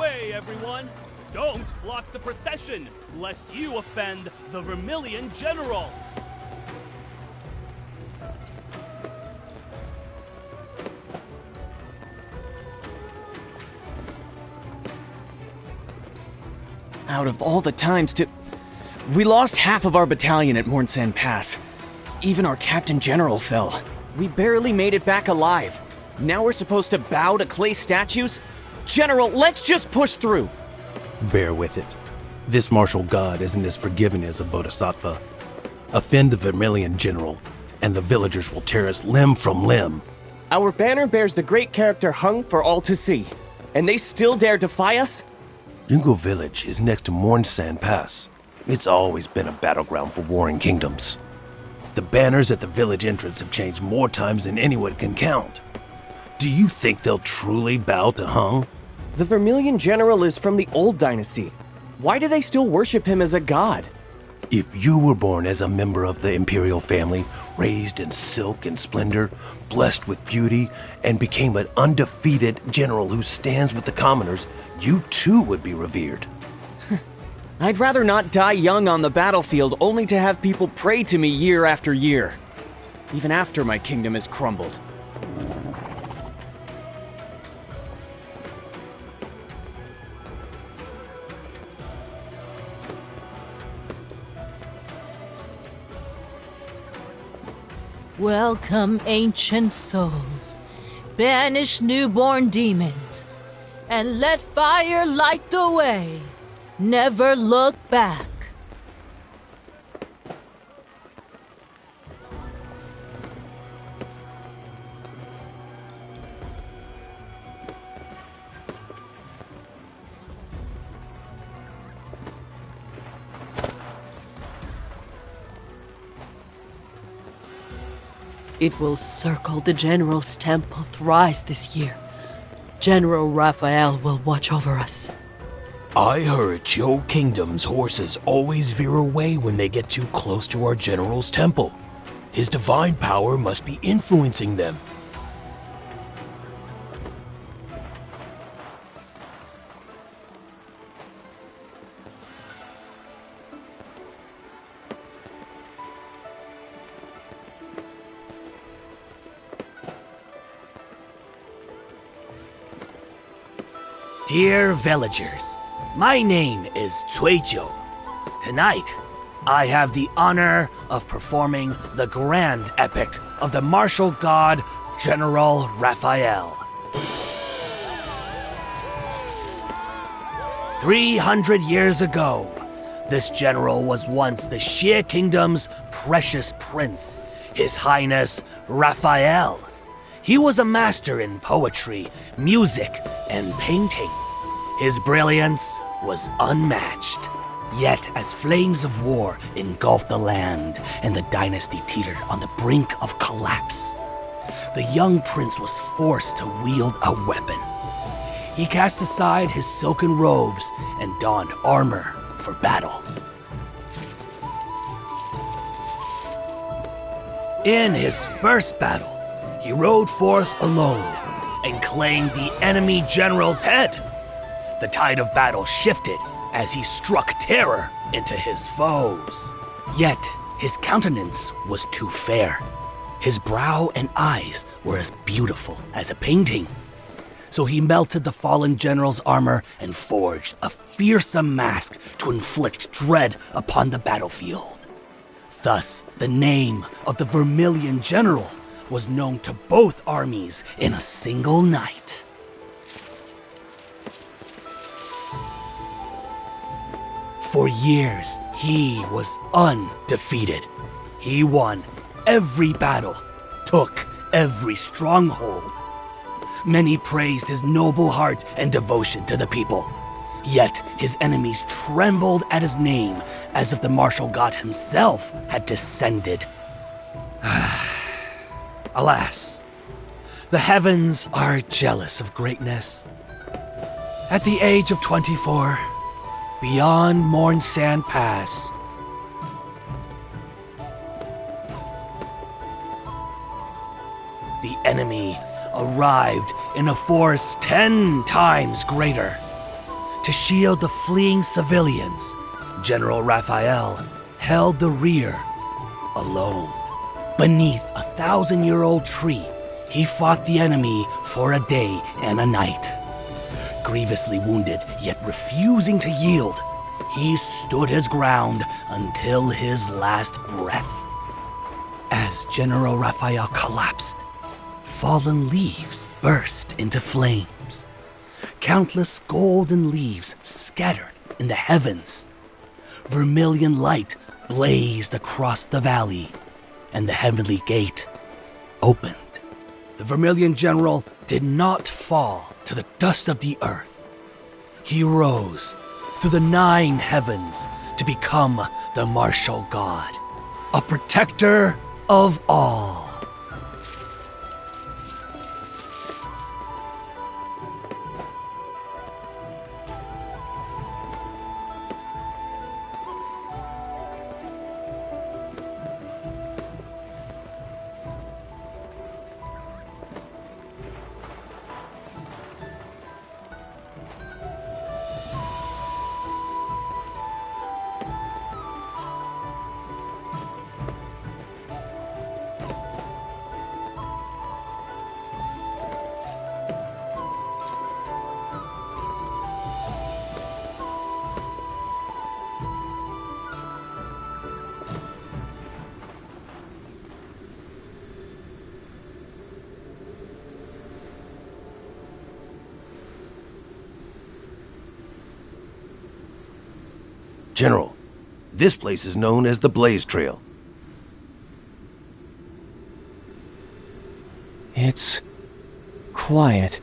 way, everyone! Don't block the procession, lest you offend the Vermillion General! Out of all the times to... We lost half of our battalion at Mornsan Pass. Even our Captain General fell. We barely made it back alive. Now we're supposed to bow to clay statues? General, let's just push through! Bear with it. This martial god isn't as forgiving as a bodhisattva. Offend the Vermillion General, and the villagers will tear us limb from limb. Our banner bears the great character hung for all to see. And they still dare defy us? Yungo Village is next to Mornsan Pass. It's always been a battleground for warring kingdoms. The banners at the village entrance have changed more times than anyone can count. Do you think they'll truly bow to Hung? The Vermillion General is from the old dynasty. Why do they still worship him as a god? If you were born as a member of the imperial family, raised in silk and splendor, blessed with beauty, and became an undefeated general who stands with the commoners, you too would be revered. I'd rather not die young on the battlefield only to have people pray to me year after year. Even after my kingdom has crumbled. Welcome, ancient souls. Banish newborn demons, and let fire light the way. Never look back. It will circle the General's temple thrice this year. General Rafayel will watch over us. I heard your kingdom's horses always veer away when they get too close to our general's temple. His divine power must be influencing them. Dear villagers, my name is Cuijo. Tonight, I have the honor of performing the grand epic of the martial god General Rafayel. 300 years ago, this general was once the Xie Kingdom's precious prince, His Highness Rafayel. He was a master in poetry, music, and painting. His brilliance was unmatched. Yet, as flames of war engulfed the land and the dynasty teetered on the brink of collapse, the young prince was forced to wield a weapon. He cast aside his silken robes and donned armor for battle. In his first battle, he rode forth alone and claimed the enemy general's head. The tide of battle shifted as he struck terror into his foes. Yet his countenance was too fair. His brow and eyes were as beautiful as a painting. So he melted the fallen general's armor and forged a fearsome mask to inflict dread upon the battlefield. Thus, the name of the Vermillion General was known to both armies in a single night. For years, he was undefeated. He won every battle, took every stronghold. Many praised his noble heart and devotion to the people. Yet his enemies trembled at his name as if the martial god himself had descended. Alas, the heavens are jealous of greatness. At the age of 24, beyond Mornsan Pass, the enemy arrived in a force 10 times greater. To shield the fleeing civilians, General Rafayel held the rear alone. Beneath a 1,000-year-old tree, he fought the enemy for a day and a night. Grievously wounded, yet refusing to yield, he stood his ground until his last breath. As General Rafayel collapsed, fallen leaves burst into flames. Countless golden leaves scattered in the heavens. Vermillion light blazed across the valley, and the heavenly gate opened. The Vermillion general did not fall to the dust of the earth. He rose through the 9 heavens to become the martial god, a protector of all. General, this place is known as the Blaze Trail. It's quiet.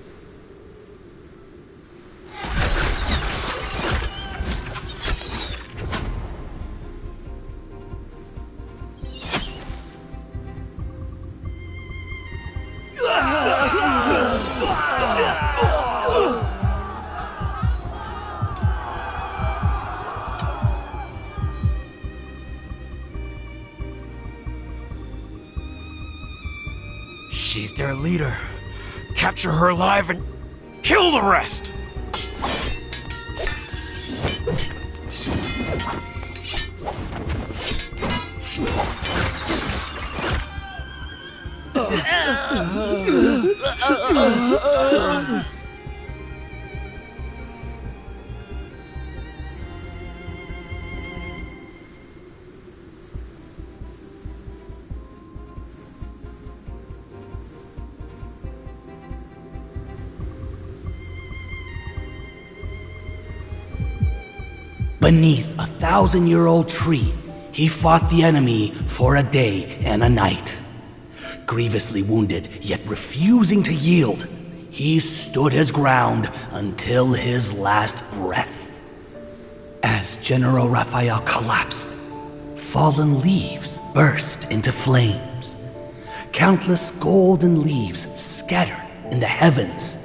She's their leader. Capture her alive and kill the rest! Beneath a 1,000-year-old tree, he fought the enemy for a day and a night. Grievously wounded, yet refusing to yield, he stood his ground until his last breath. As General Rafayel collapsed, fallen leaves burst into flames. Countless golden leaves scattered in the heavens.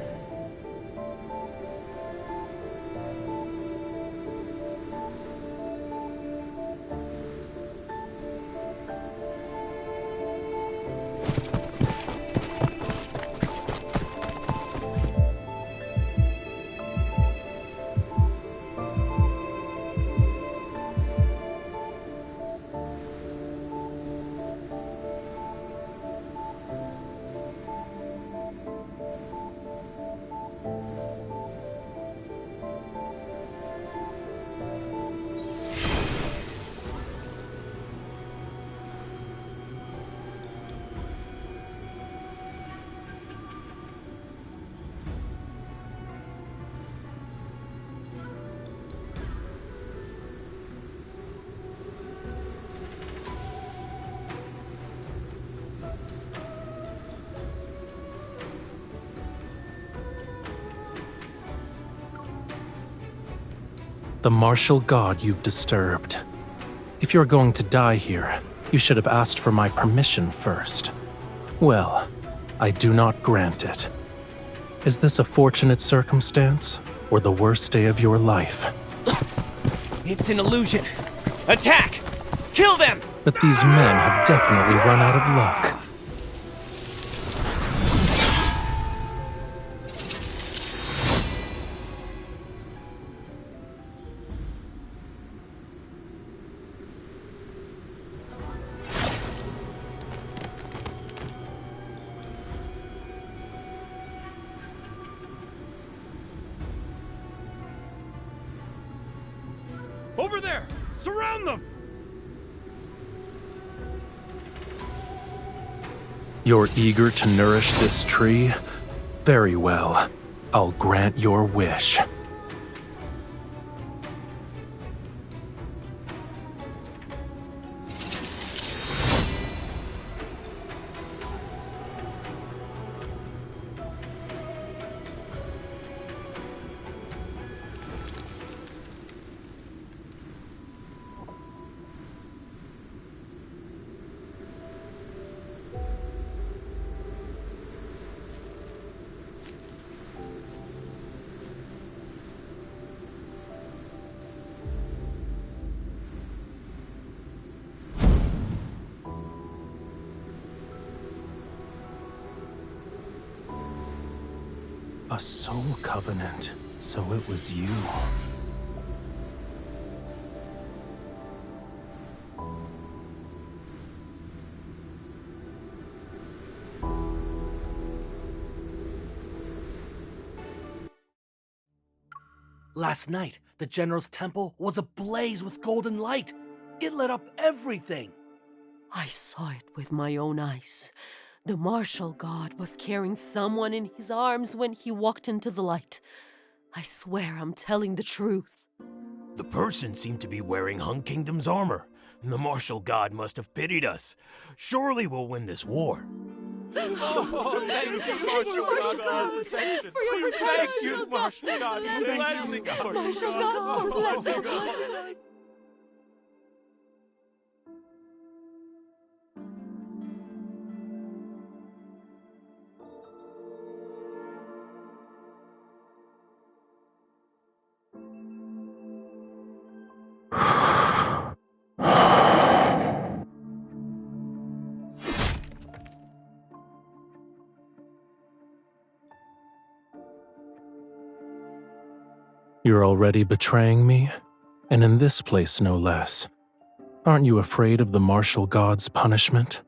The martial god you've disturbed. If you're going to die here, you should have asked for my permission first. Well, I do not grant it. Is this a fortunate circumstance, or the worst day of your life? It's an illusion. Attack! Kill them! But these men have definitely run out of luck. Over there! Surround them! You're eager to nourish this tree? Very well. I'll grant your wish. A soul covenant, so it was you. Last night, the General's temple was ablaze with golden light. It lit up everything. I saw it with my own eyes. The martial god was carrying someone in his arms when he walked into the light. I swear I'm telling the truth. The person seemed to be wearing Hun Kingdom's armor, and the martial god must have pitied us. Surely we'll win this war. Oh, thank you, Martial God, for your protection. Thank you, Martial God, for blessing us. Martial God, bless us. You're already betraying me? And in this place no less. Aren't you afraid of the martial god's punishment?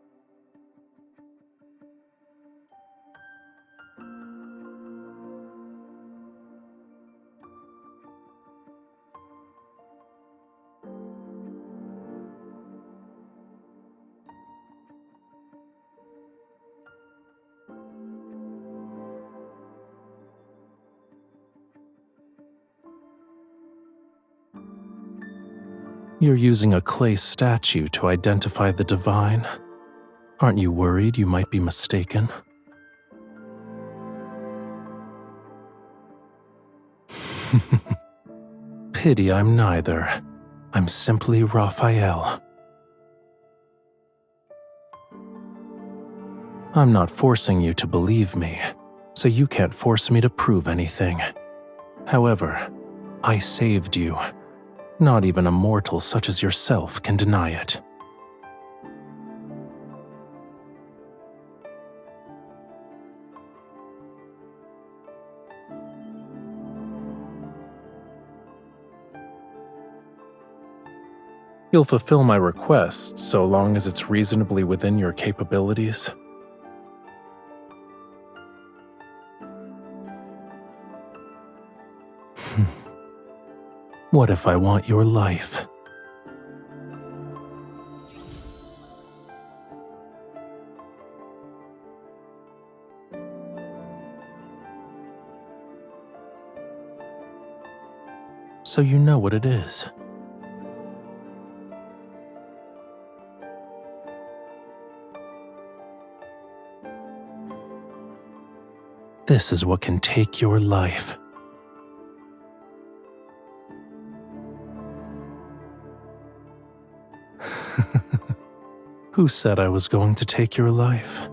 You're using a clay statue to identify the divine. Aren't you worried you might be mistaken? Pity I'm neither. I'm simply Rafayel. I'm not forcing you to believe me, so you can't force me to prove anything. However, I saved you. Not even a mortal such as yourself can deny it. You'll fulfill my request so long as it's reasonably within your capabilities. What if I want your life? So you know what it is. This is what can take your life. Who said I was going to take your life?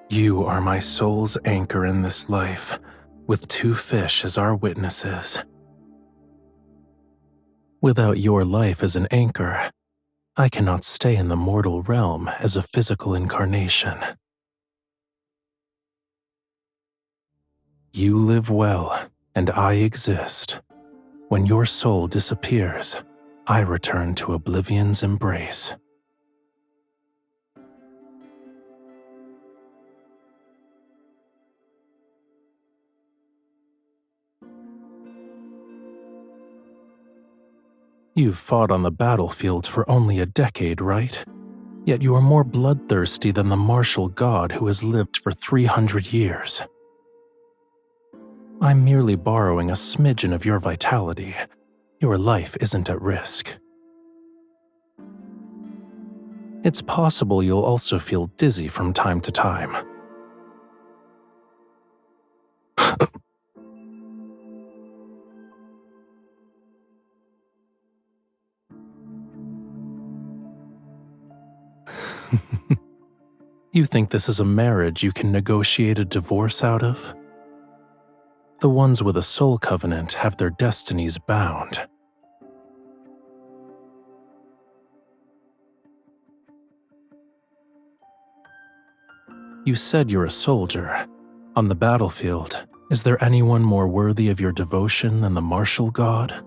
You are my soul's anchor in this life, with 2 fish as our witnesses. Without your life as an anchor, I cannot stay in the mortal realm as a physical incarnation. You live well, and I exist. When your soul disappears, I return to oblivion's embrace. You've fought on the battlefield for only a decade, right? Yet you are more bloodthirsty than the martial god who has lived for 300 years. I'm merely borrowing a smidgen of your vitality. Your life isn't at risk. It's possible you'll also feel dizzy from time to time. You think this is a marriage you can negotiate a divorce out of? The ones with a soul covenant have their destinies bound. You said you're a soldier. On the battlefield, is there anyone more worthy of your devotion than the martial god?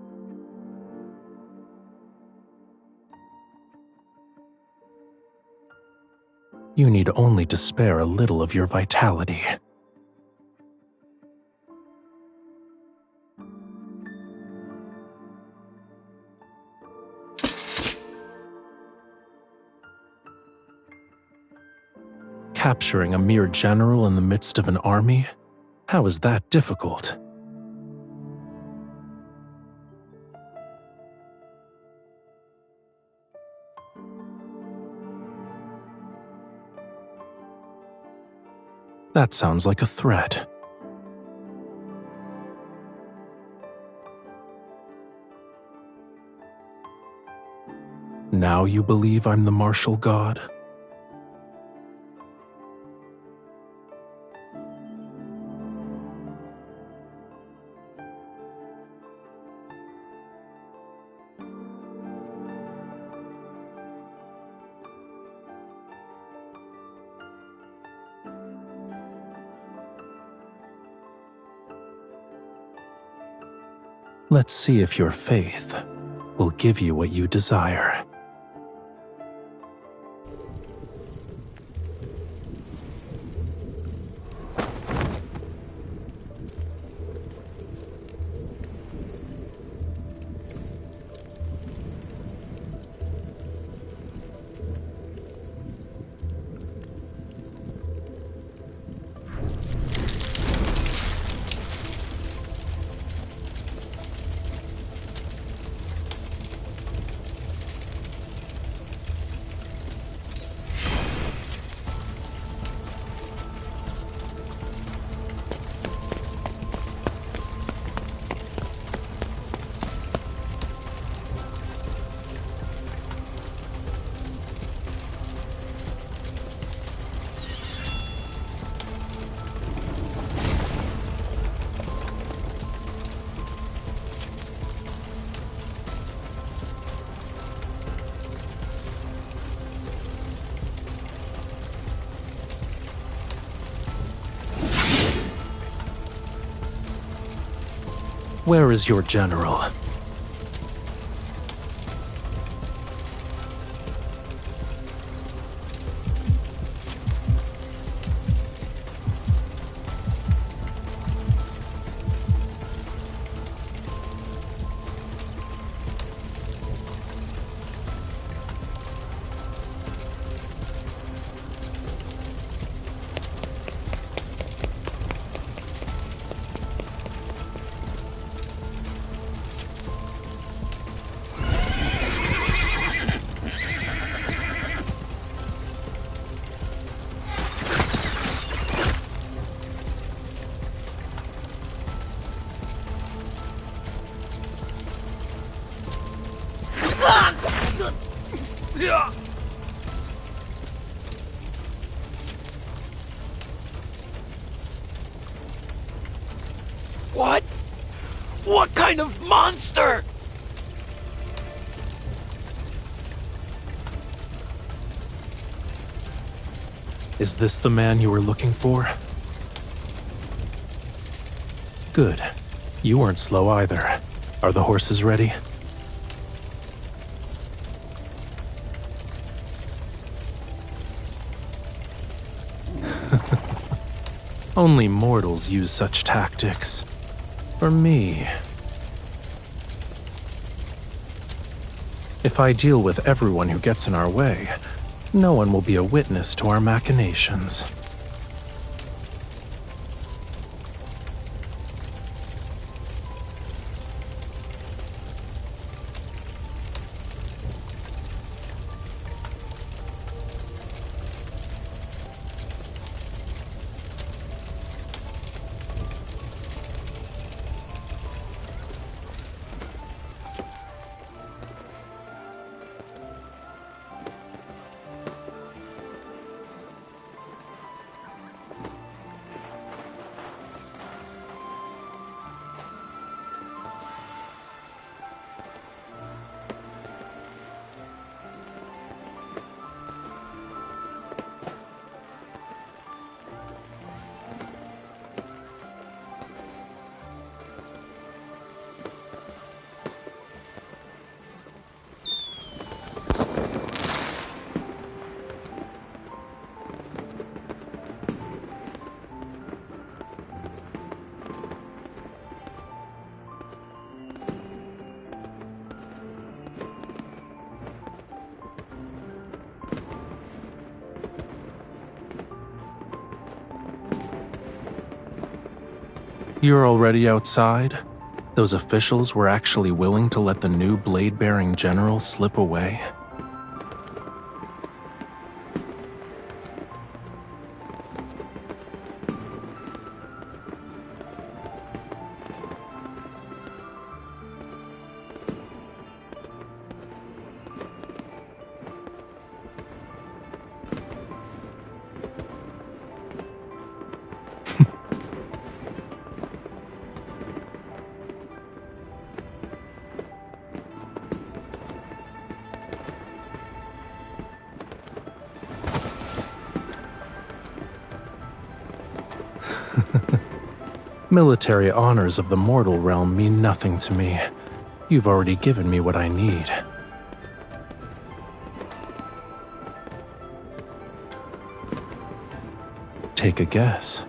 You need only to spare a little of your vitality. Capturing a mere general in the midst of an army? How is that difficult? That sounds like a threat. Now you believe I'm the martial god? Let's see if your faith will give you what you desire. Where is your general? What? What kind of monster? Is this the man you were looking for? Good. You weren't slow either. Are the horses ready? Only mortals use such tactics. For me, If I deal with everyone who gets in our way, no one will be a witness to our machinations. You're already outside? Those officials were actually willing to let the new blade-bearing general slip away? Military honors of the mortal realm mean nothing to me. You've already given me what I need. Take a guess.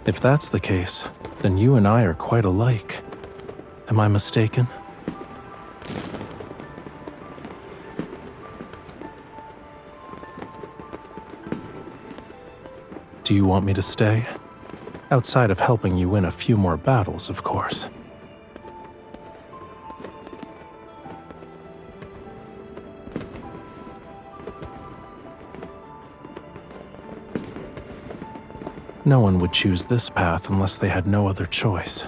If that's the case, then you and I are quite alike. Am I mistaken? Do you want me to stay? Outside of helping you win a few more battles, of course. No one would choose this path unless they had no other choice.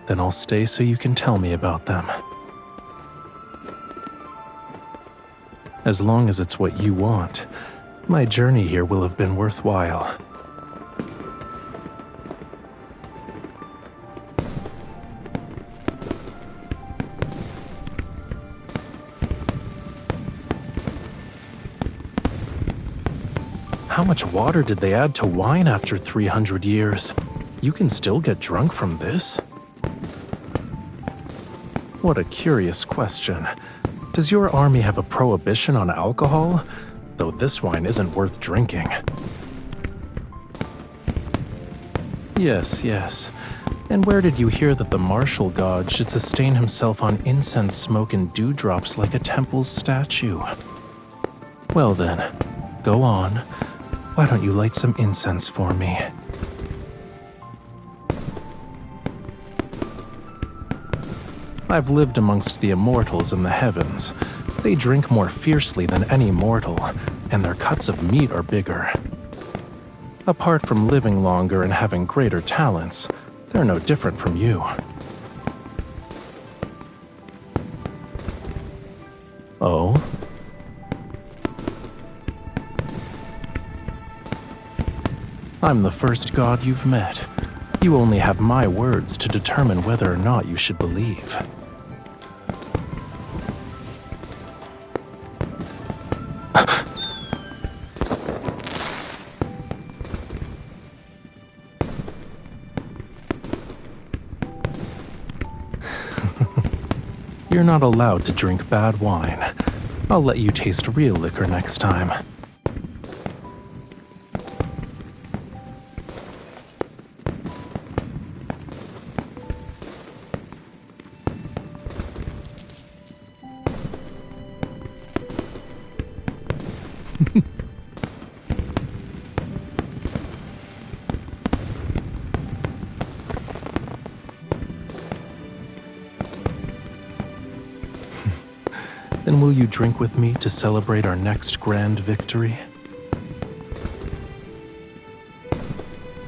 Then I'll stay so you can tell me about them. As long as it's what you want, my journey here will have been worthwhile. How much water did they add to wine after 300 years? You can still get drunk from this? What a curious question. Does your army have a prohibition on alcohol? Though this wine isn't worth drinking. Yes. And where did you hear that the martial god should sustain himself on incense smoke and dewdrops like a temple's statue? Well then, go on. Why don't you light some incense for me? I've lived amongst the immortals in the heavens. They drink more fiercely than any mortal, and their cuts of meat are bigger. Apart from living longer and having greater talents, they're no different from you. Oh? I'm the first god you've met. You only have my words to determine whether or not you should believe. You're not allowed to drink bad wine. I'll let you taste real liquor next time. Then will you drink with me to celebrate our next grand victory?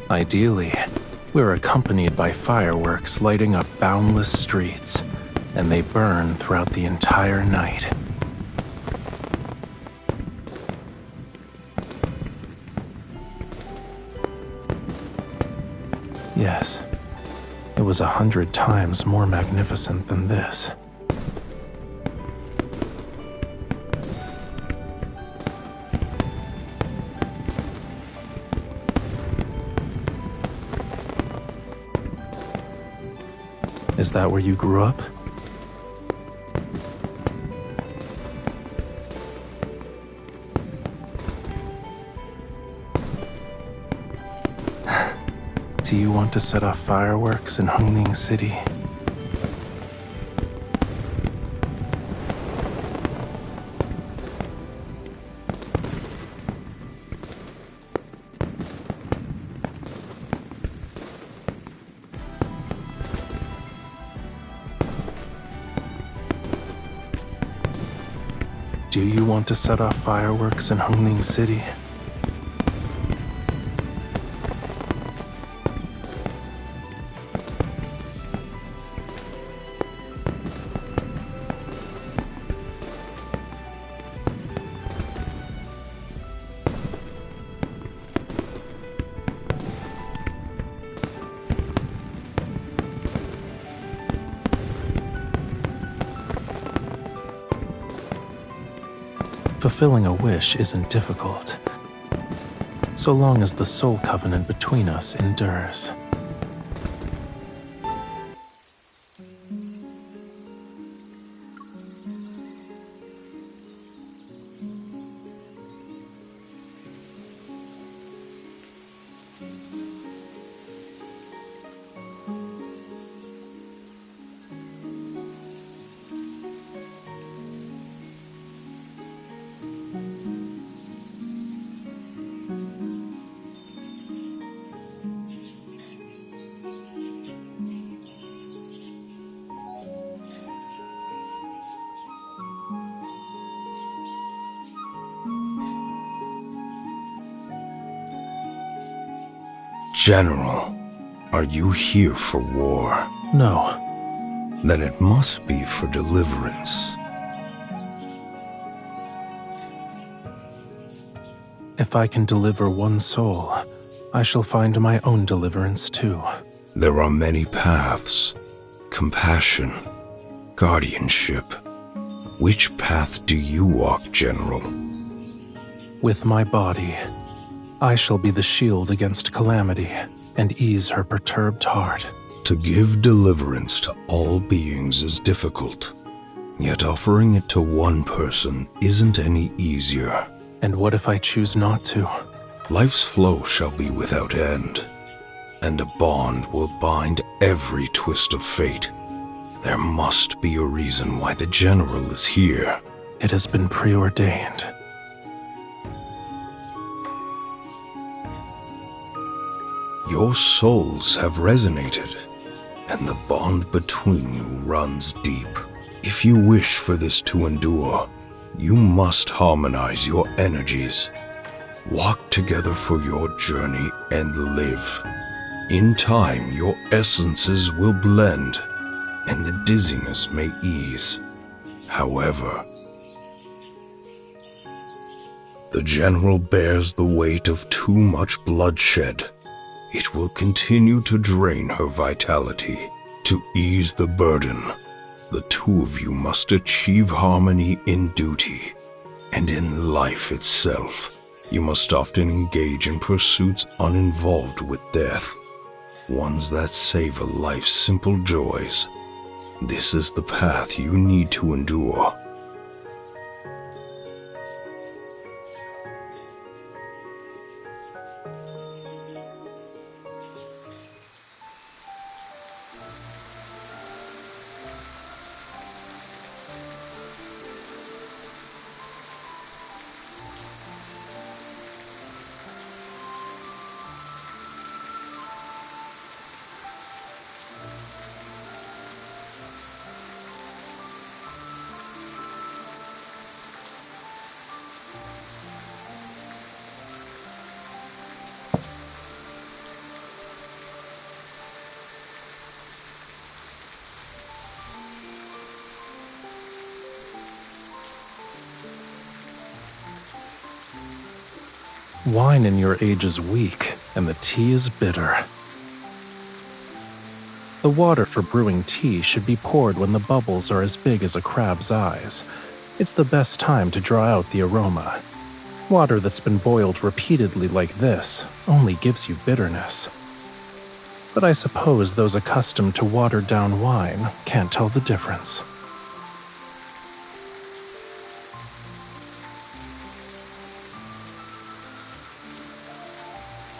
Ideally, we're accompanied by fireworks lighting up boundless streets, and they burn throughout the entire night. Yes, it was 100 times more magnificent than this. Is that where you grew up? Do you want to set off fireworks in Hongling City? Do you want to set off fireworks in Hongling City? Fulfilling a wish isn't difficult, so long as the soul covenant between us endures. General, are you here for war? No. Then it must be for deliverance. If I can deliver one soul, I shall find my own deliverance too. There are many paths. Compassion, guardianship. Which path do you walk, General? With my body, I shall be the shield against calamity and ease her perturbed heart. To give deliverance to all beings is difficult, yet offering it to one person isn't any easier. And what if I choose not to? Life's flow shall be without end, and a bond will bind every twist of fate. There must be a reason why the General is here. It has been preordained. Your souls have resonated, and the bond between you runs deep. If you wish for this to endure, you must harmonize your energies. Walk together for your journey and live. In time, your essences will blend, and the dizziness may ease. However, the General bears the weight of too much bloodshed. It will continue to drain her vitality. To ease the burden, the two of you must achieve harmony in duty, and in life itself. You must often engage in pursuits uninvolved with death, ones that savor life's simple joys. This is the path you need to endure. Wine in your age is weak, and the tea is bitter. The water for brewing tea should be poured when the bubbles are as big as a crab's eyes. It's the best time to draw out the aroma. Water that's been boiled repeatedly like this only gives you bitterness. But I suppose those accustomed to watered-down wine can't tell the difference.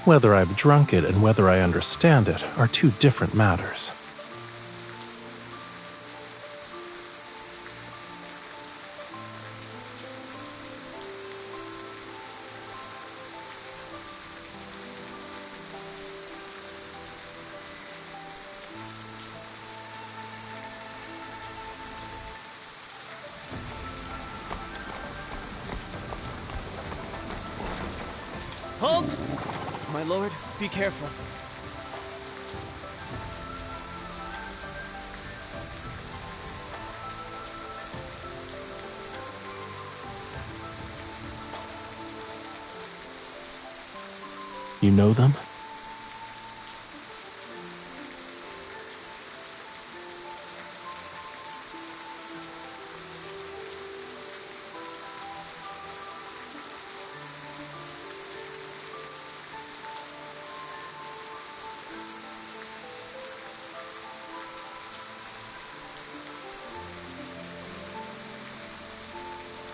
Whether I've drunk it and whether I understand it are two different matters. Halt! My lord, be careful. You know them?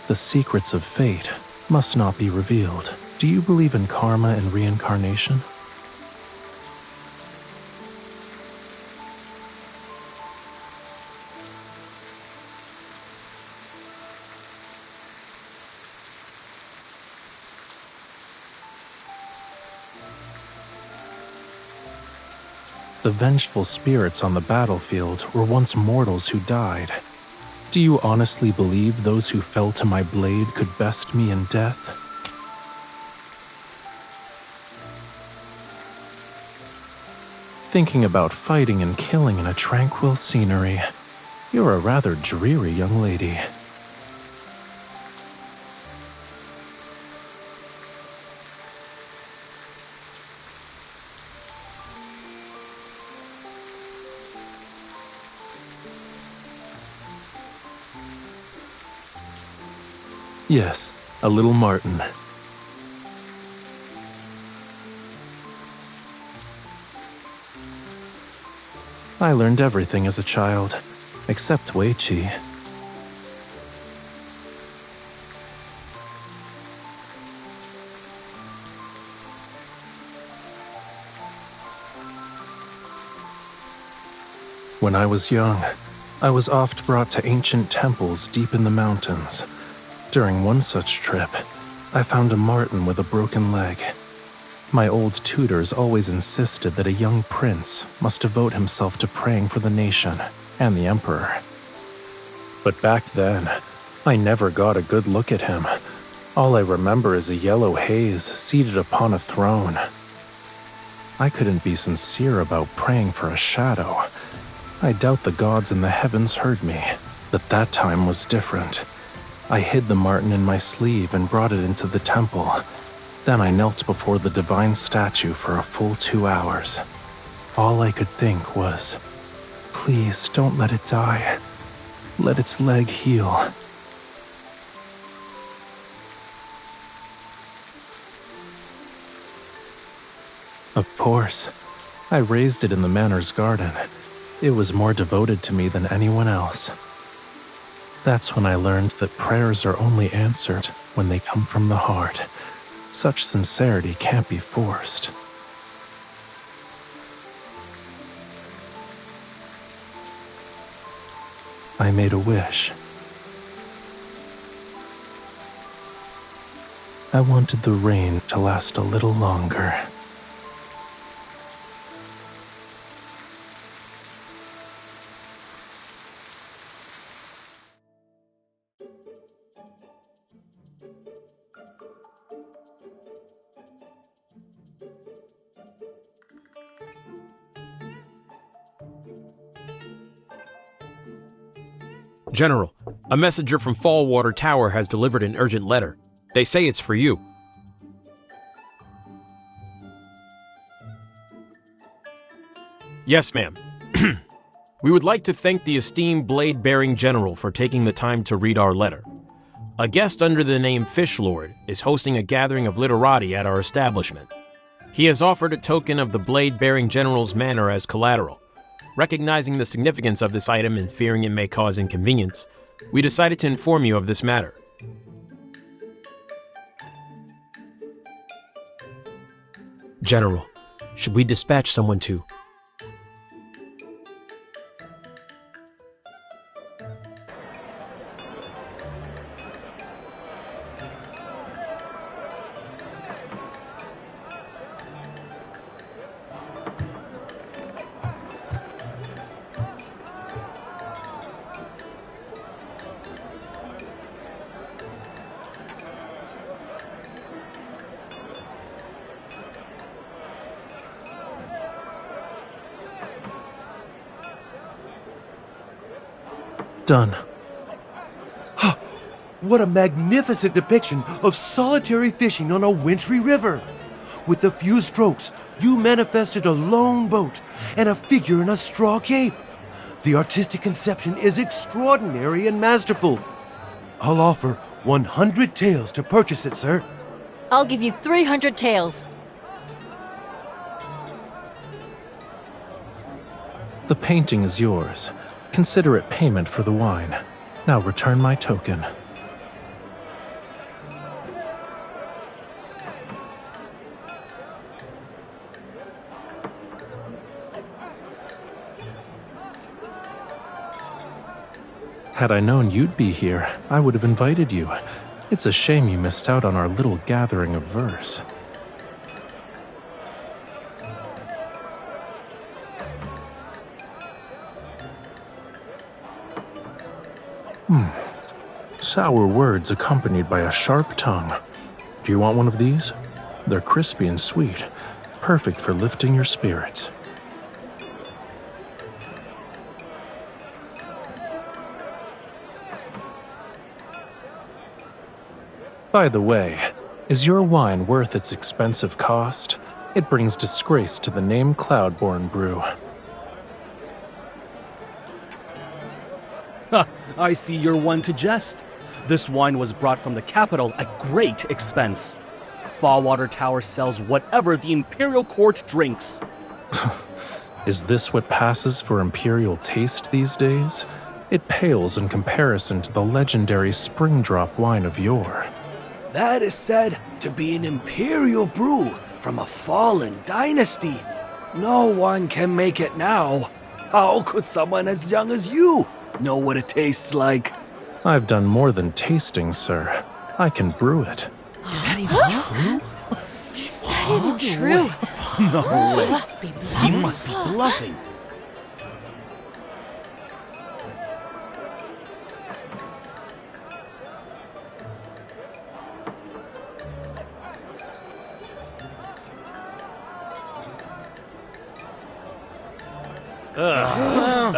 The secrets of fate must not be revealed. Do you believe in karma and reincarnation? The vengeful spirits on the battlefield were once mortals who died. Do you honestly believe those who fell to my blade could best me in death? Thinking about fighting and killing in a tranquil scenery. You're a rather dreary young lady. Yes, a little Martin. I learned everything as a child, except Wei Qi. When I was young, I was oft brought to ancient temples deep in the mountains. During one such trip, I found a marten with a broken leg. My old tutors always insisted that a young prince must devote himself to praying for the nation and the emperor. But back then, I never got a good look at him. All I remember is a yellow haze seated upon a throne. I couldn't be sincere about praying for a shadow. I doubt the gods in the heavens heard me, but that time was different. I hid the marten in my sleeve and brought it into the temple. Then I knelt before the divine statue for a full 2 hours. All I could think was, please don't let it die. Let its leg heal. Of course, I raised it in the manor's garden. It was more devoted to me than anyone else. That's when I learned that prayers are only answered when they come from the heart. Such sincerity can't be forced. I made a wish. I wanted the rain to last a little longer. General, a messenger from Fallwater Tower has delivered an urgent letter. They say it's for you. Yes, ma'am. We would like to thank the esteemed blade-bearing general for taking the time to read our letter. A guest under the name Fishlord is hosting a gathering of literati at our establishment. He has offered a token of the blade-bearing general's manor as collateral. Recognizing the significance of this item and fearing it may cause inconvenience, we decided to inform you of this matter. General, should we dispatch someone to... Done. What a magnificent depiction of solitary fishing on a wintry river! With a few strokes, you manifested a lone boat and a figure in a straw cape. The artistic conception is extraordinary and masterful. I'll offer 100 taels to purchase it, sir. I'll give you 300 taels. The painting is yours. Consider it payment for the wine. Now return my token. Had I known you'd be here, I would have invited you. It's a shame you missed out on our little gathering of verse. Sour words accompanied by a sharp tongue. Do you want one of these? They're crispy and sweet, perfect for lifting your spirits. By the way, is your wine worth its expensive cost? It brings disgrace to the name Cloudborn Brew. I see you're one to jest. This wine was brought from the capital at great expense. Fallwater Tower sells whatever the Imperial Court drinks. Is this what passes for imperial taste these days? It pales in comparison to the legendary Springdrop wine of yore. That is said to be an Imperial brew from a fallen dynasty. No one can make it now. How could someone as young as you know what it tastes like? I've done more than tasting, sir. I can brew it. Is that even true? Is that even true? No way. Must be He must be bluffing.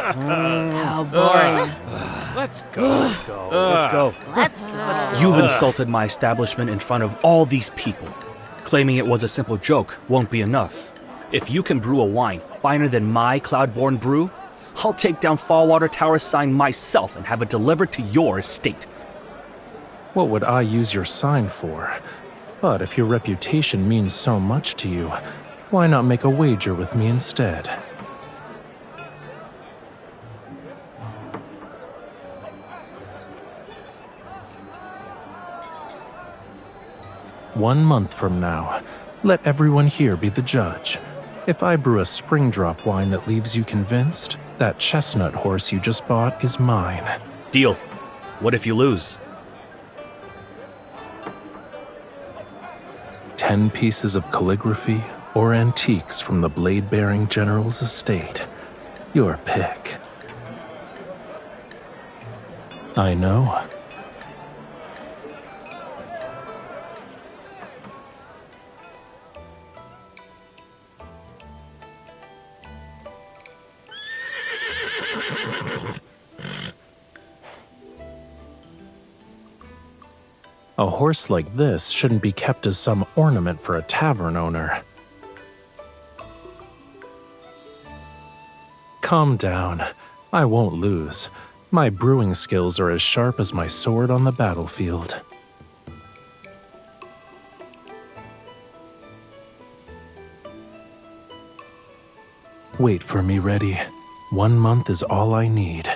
How boring. Let's go. You've insulted my establishment in front of all these people. Claiming it was a simple joke won't be enough. If you can brew a wine finer than my Cloudborn brew, I'll take down Fallwater Tower's sign myself and have it delivered to your estate. What would I use your sign for? But if your reputation means so much to you, why not make a wager with me instead? 1 month from now, let everyone here be the judge. If I brew a spring drop wine that leaves you convinced, that chestnut horse you just bought is mine. Deal. What if you lose? 10 pieces of calligraphy or antiques from the blade-bearing general's estate. Your pick. I know. A horse like this shouldn't be kept as some ornament for a tavern owner. Calm down. I won't lose. My brewing skills are as sharp as my sword on the battlefield. Wait for me ready. 1 month is all I need.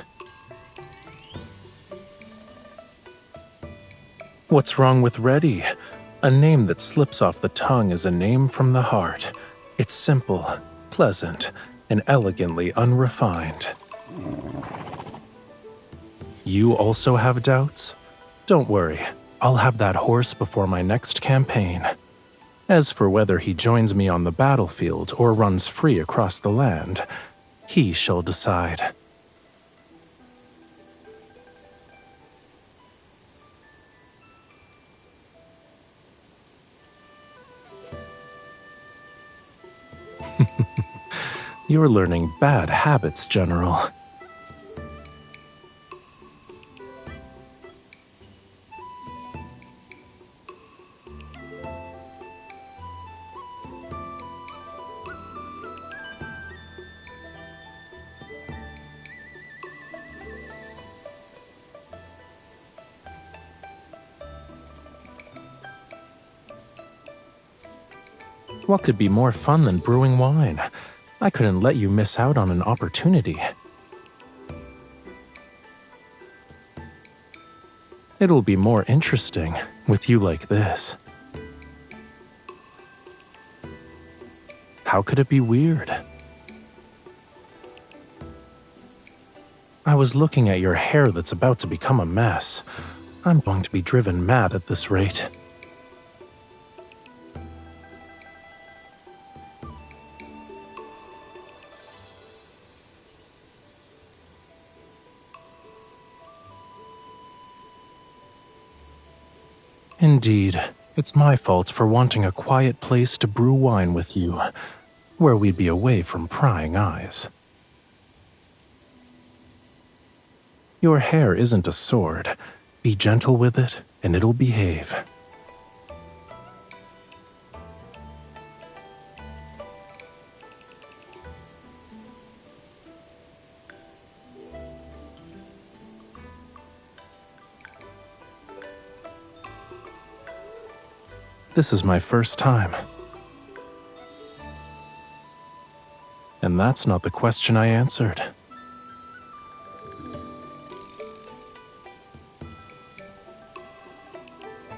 What's wrong with ready? A name that slips off the tongue is a name from the heart. It's simple, pleasant, and elegantly unrefined. You also have doubts? Don't worry, I'll have that horse before my next campaign. As for whether he joins me on the battlefield or runs free across the land, he shall decide. You're learning bad habits, General. What could be more fun than brewing wine? I couldn't let you miss out on an opportunity. It'll be more interesting with you like this. How could it be weird? I was looking at your hair that's about to become a mess. I'm going to be driven mad at this rate. Indeed, it's my fault for wanting a quiet place to brew wine with you, where we'd be away from prying eyes. Your hair isn't a sword. Be gentle with it, and it'll behave. This is my first time. And that's not the question I answered.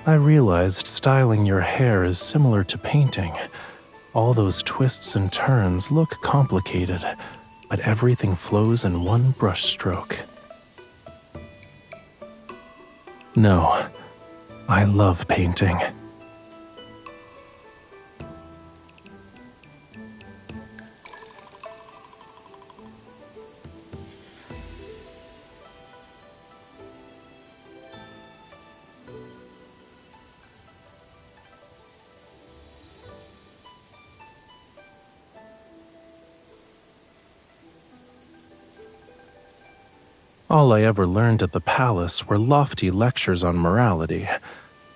I realized styling your hair is similar to painting. All those twists and turns look complicated, but everything flows in one brushstroke. No, I love painting. All I ever learned at the palace were lofty lectures on morality.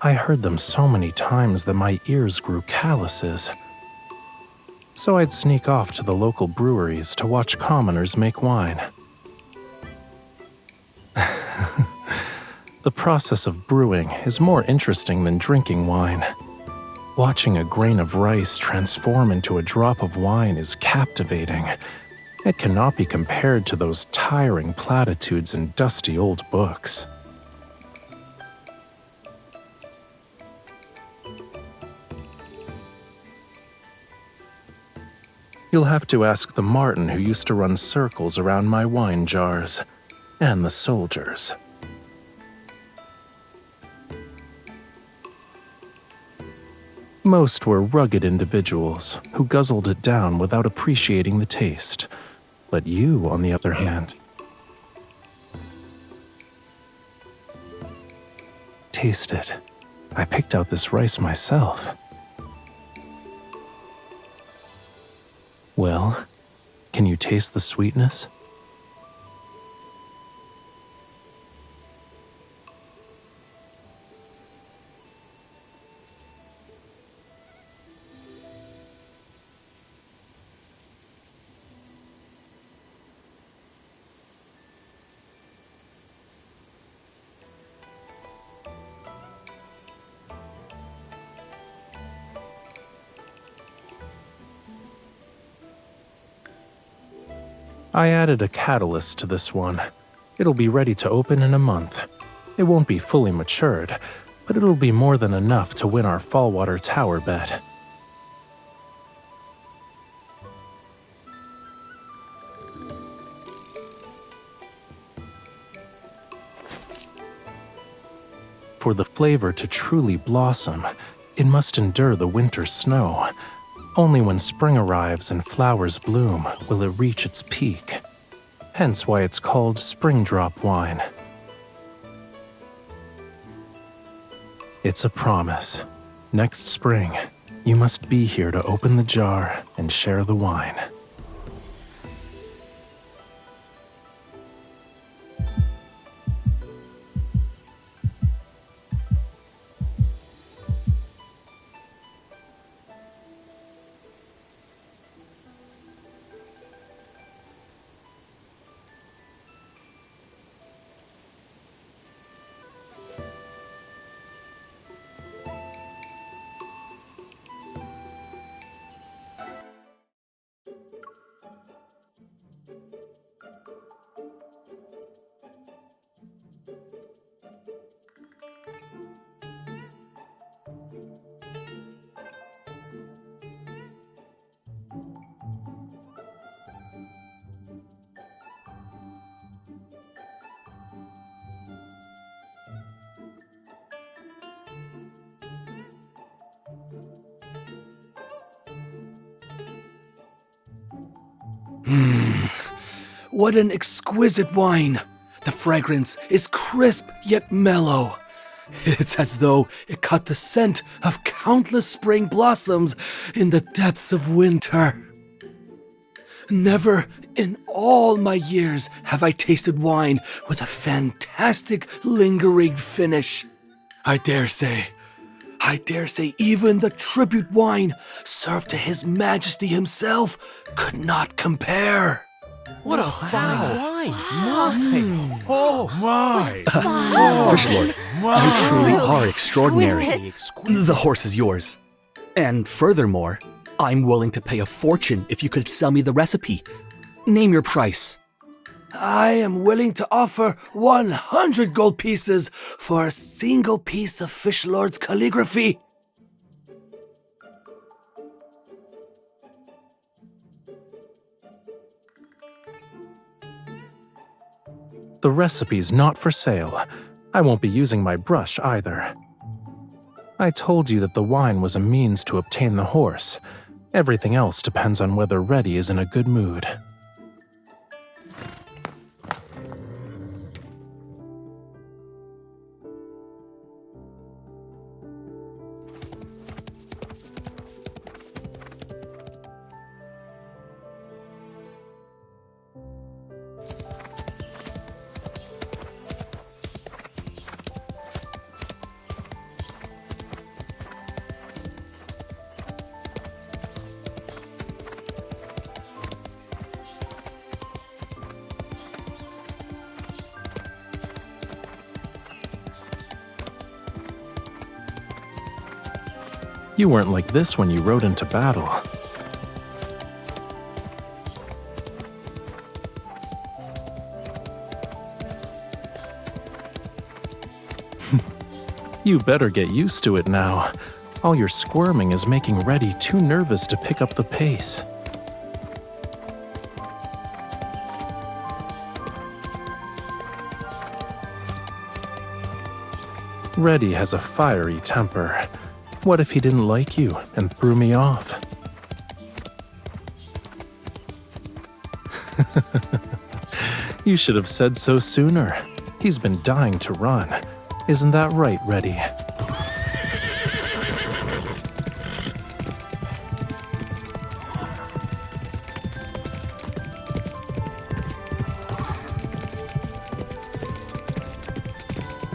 I heard them so many times that my ears grew calluses. So I'd sneak off to the local breweries to watch commoners make wine. The process of brewing is more interesting than drinking wine. Watching a grain of rice transform into a drop of wine is captivating. It cannot be compared to those tiring platitudes in dusty old books. You'll have to ask the marten who used to run circles around my wine jars, and the soldiers. Most were rugged individuals who guzzled it down without appreciating the taste. But you, on the other hand, taste it. I picked out this rice myself. Well, can you taste the sweetness? I added a catalyst to this one. It'll be ready to open in a month. It won't be fully matured, but it'll be more than enough to win our Fallwater Tower bet. For the flavor to truly blossom, it must endure the winter snow. Only when spring arrives and flowers bloom will it reach its peak. Hence why it's called spring drop wine. It's a promise. Next spring, you must be here to open the jar and share the wine. What an exquisite wine! The fragrance is crisp yet mellow. It's as though it caught the scent of countless spring blossoms in the depths of winter. Never in all my years have I tasted wine with a fantastic lingering finish. I dare say even the tribute wine served to His Majesty himself could not compare. What a fine wine! Wow. Oh my! Fish Lord, you truly are extraordinary. Exquisite. The horse is yours. And furthermore, I'm willing to pay a fortune if you could sell me the recipe. Name your price. I am willing to offer 100 gold pieces for a single piece of Fish Lord's calligraphy. The recipe's not for sale. I won't be using my brush either. I told you that the wine was a means to obtain the horse. Everything else depends on whether Reddy is in a good mood. You weren't like this when you rode into battle. You better get used to it now. All your squirming is making Reddy too nervous to pick up the pace. Reddy has a fiery temper. What if he didn't like you and threw me off? You should have said so sooner. He's been dying to run. Isn't that right, Reddy?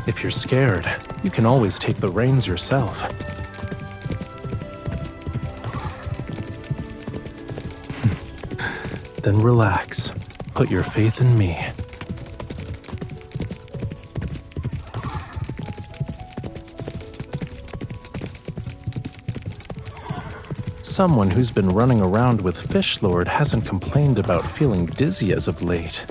If you're scared, you can always take the reins yourself. Then relax. Put your faith in me. Someone who's been running around with Fish Lord hasn't complained about feeling dizzy as of late.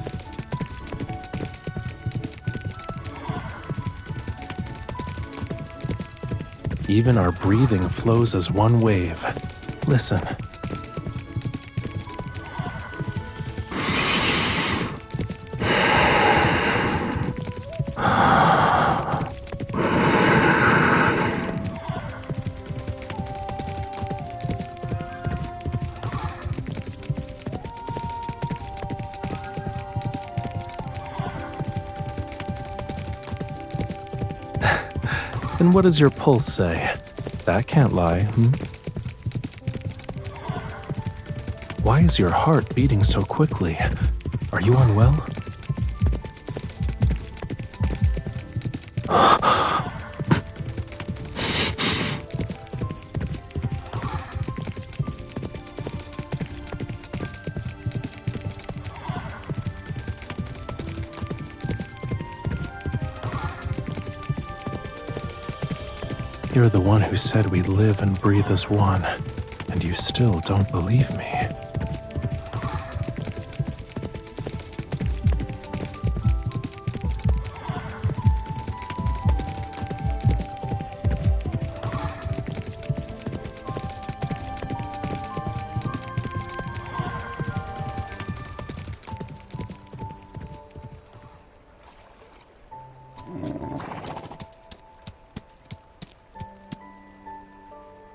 Even our breathing flows as one wave. Listen. And what does your pulse say? That can't lie, Why is your heart beating so quickly? Are you unwell? You're the one who said we'd live and breathe as one, and you still don't believe me.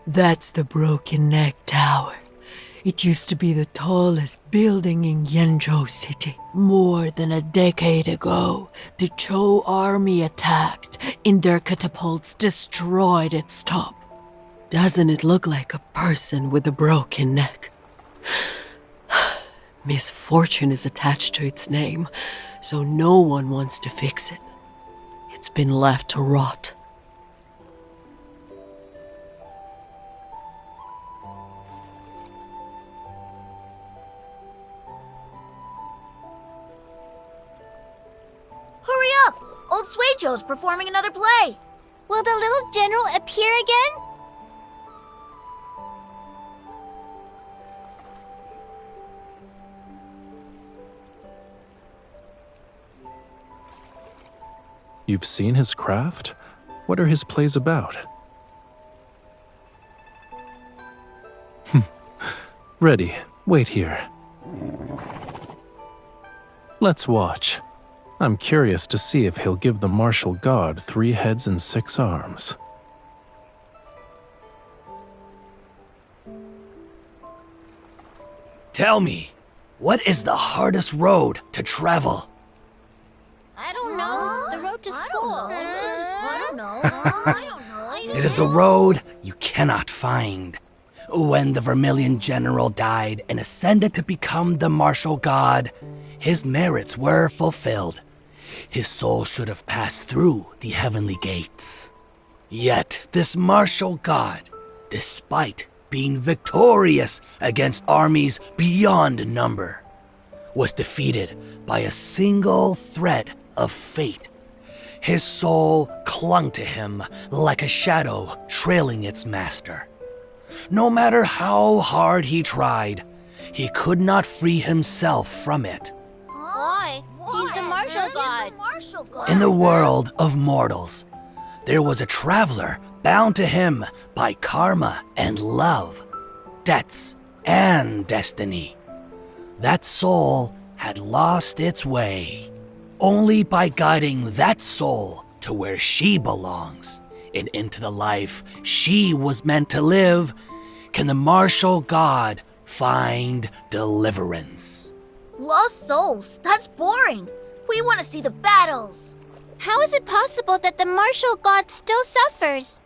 That's the Broken Neck Tower. It used to be the tallest building in Yenzhou City. More than a decade ago, the Zhou army attacked, and their catapults destroyed its top. Doesn't it look like a person with a broken neck? Misfortune is attached to its name, so no one wants to fix it. It's been left to rot. Old Suizhou's performing another play. Will the little general appear again? You've seen his craft? What are his plays about? Ready, wait here. Let's watch. I'm curious to see if he'll give the martial god 3 heads and 6 arms. Tell me, what is the hardest road to travel? I don't know. The road to school. I don't know. I don't know. It is the road you cannot find. When the Vermillion general died and ascended to become the martial god, his merits were fulfilled. His soul should have passed through the heavenly gates. Yet this martial god, despite being victorious against armies beyond number, was defeated by a single thread of fate. His soul clung to him like a shadow trailing its master. No matter how hard he tried, he could not free himself from it. Why? He's the martial god. In the world of mortals, there was a traveler bound to him by karma and love, debts and destiny. That soul had lost its way. Only by guiding that soul to where she belongs and into the life she was meant to live, can the martial god find deliverance? Lost souls? That's boring. We want to see the battles. How is it possible that the martial god still suffers?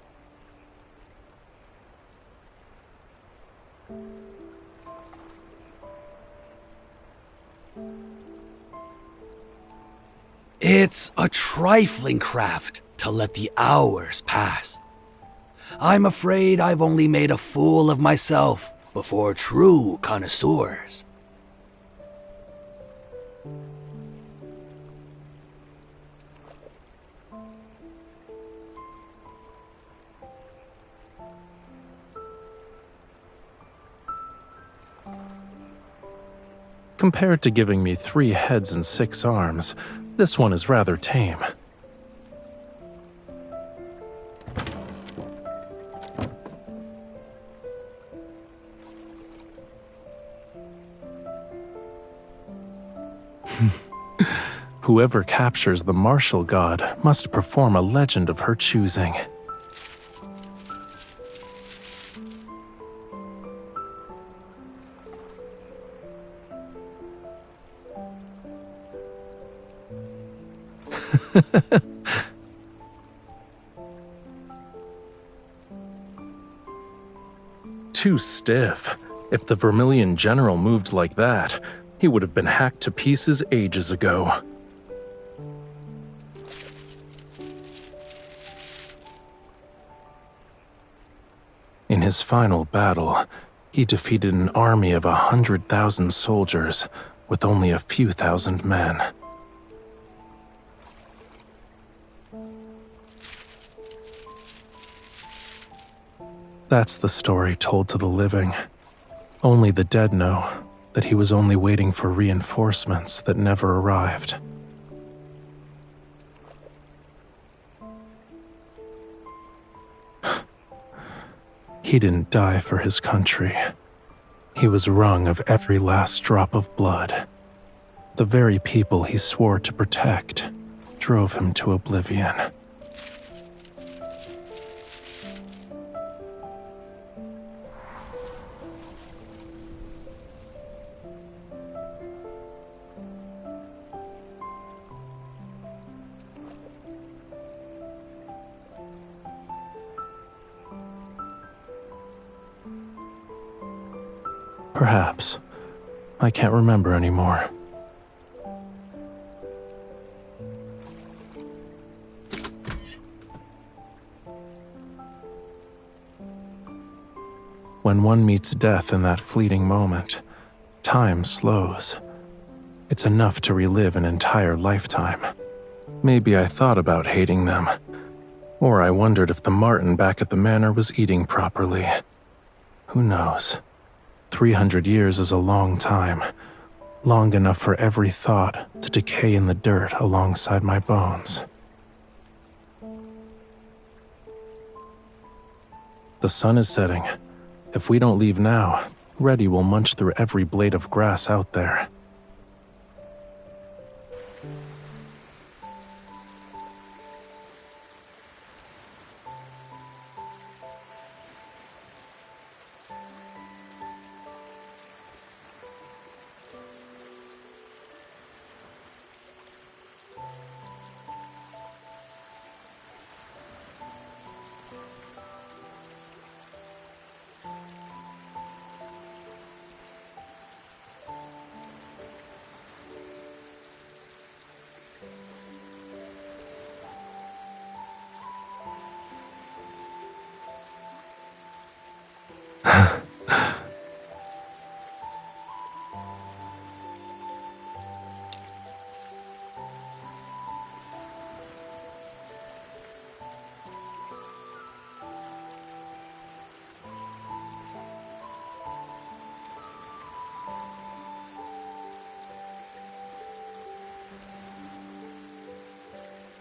It's a trifling craft to let the hours pass. I'm afraid I've only made a fool of myself before true connoisseurs. Compared to giving me 3 heads and 6 arms, this one is rather tame. Whoever captures the martial god must perform a legend of her choosing. Too stiff. If the Vermillion general moved like that, he would have been hacked to pieces ages ago. In his final battle, he defeated an army of 100,000 soldiers with only a few thousand men. That's the story told to the living. Only the dead know that he was only waiting for reinforcements that never arrived. He didn't die for his country. He was wrung of every last drop of blood. The very people he swore to protect drove him to oblivion. Perhaps. I can't remember anymore. When one meets death in that fleeting moment, time slows. It's enough to relive an entire lifetime. Maybe I thought about hating them, or I wondered if the marten back at the manor was eating properly. Who knows? 300 years is a long time, long enough for every thought to decay in the dirt alongside my bones. The sun is setting. If we don't leave now, Reddy will munch through every blade of grass out there.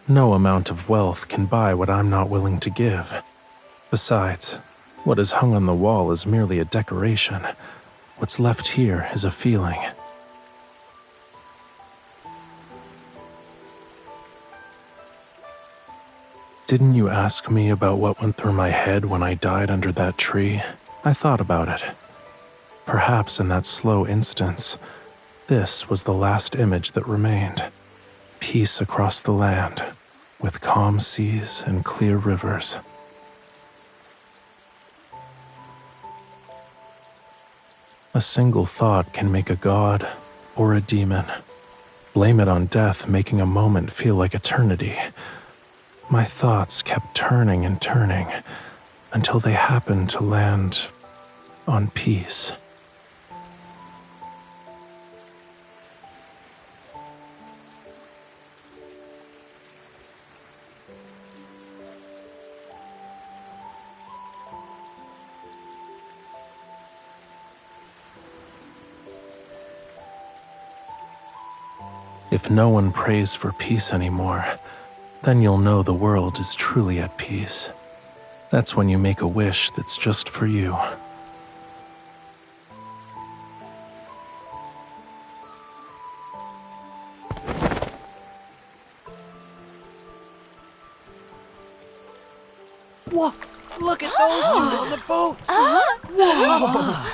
No amount of wealth can buy what I'm not willing to give. Besides, what is hung on the wall is merely a decoration. What's left here is a feeling. Didn't you ask me about what went through my head when I died under that tree? I thought about it. Perhaps in that slow instance, this was the last image that remained. Peace across the land, with calm seas and clear rivers. A single thought can make a god or a demon. Blame it on death, making a moment feel like eternity. My thoughts kept turning and turning until they happened to land on peace. If no one prays for peace anymore, then you'll know the world is truly at peace. That's when you make a wish that's just for you. Whoa! Look at those two on the boats! Whoa!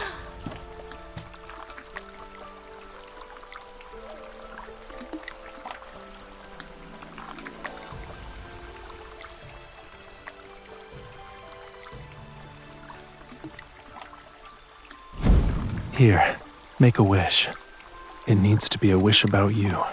Here, make a wish. It needs to be a wish about you.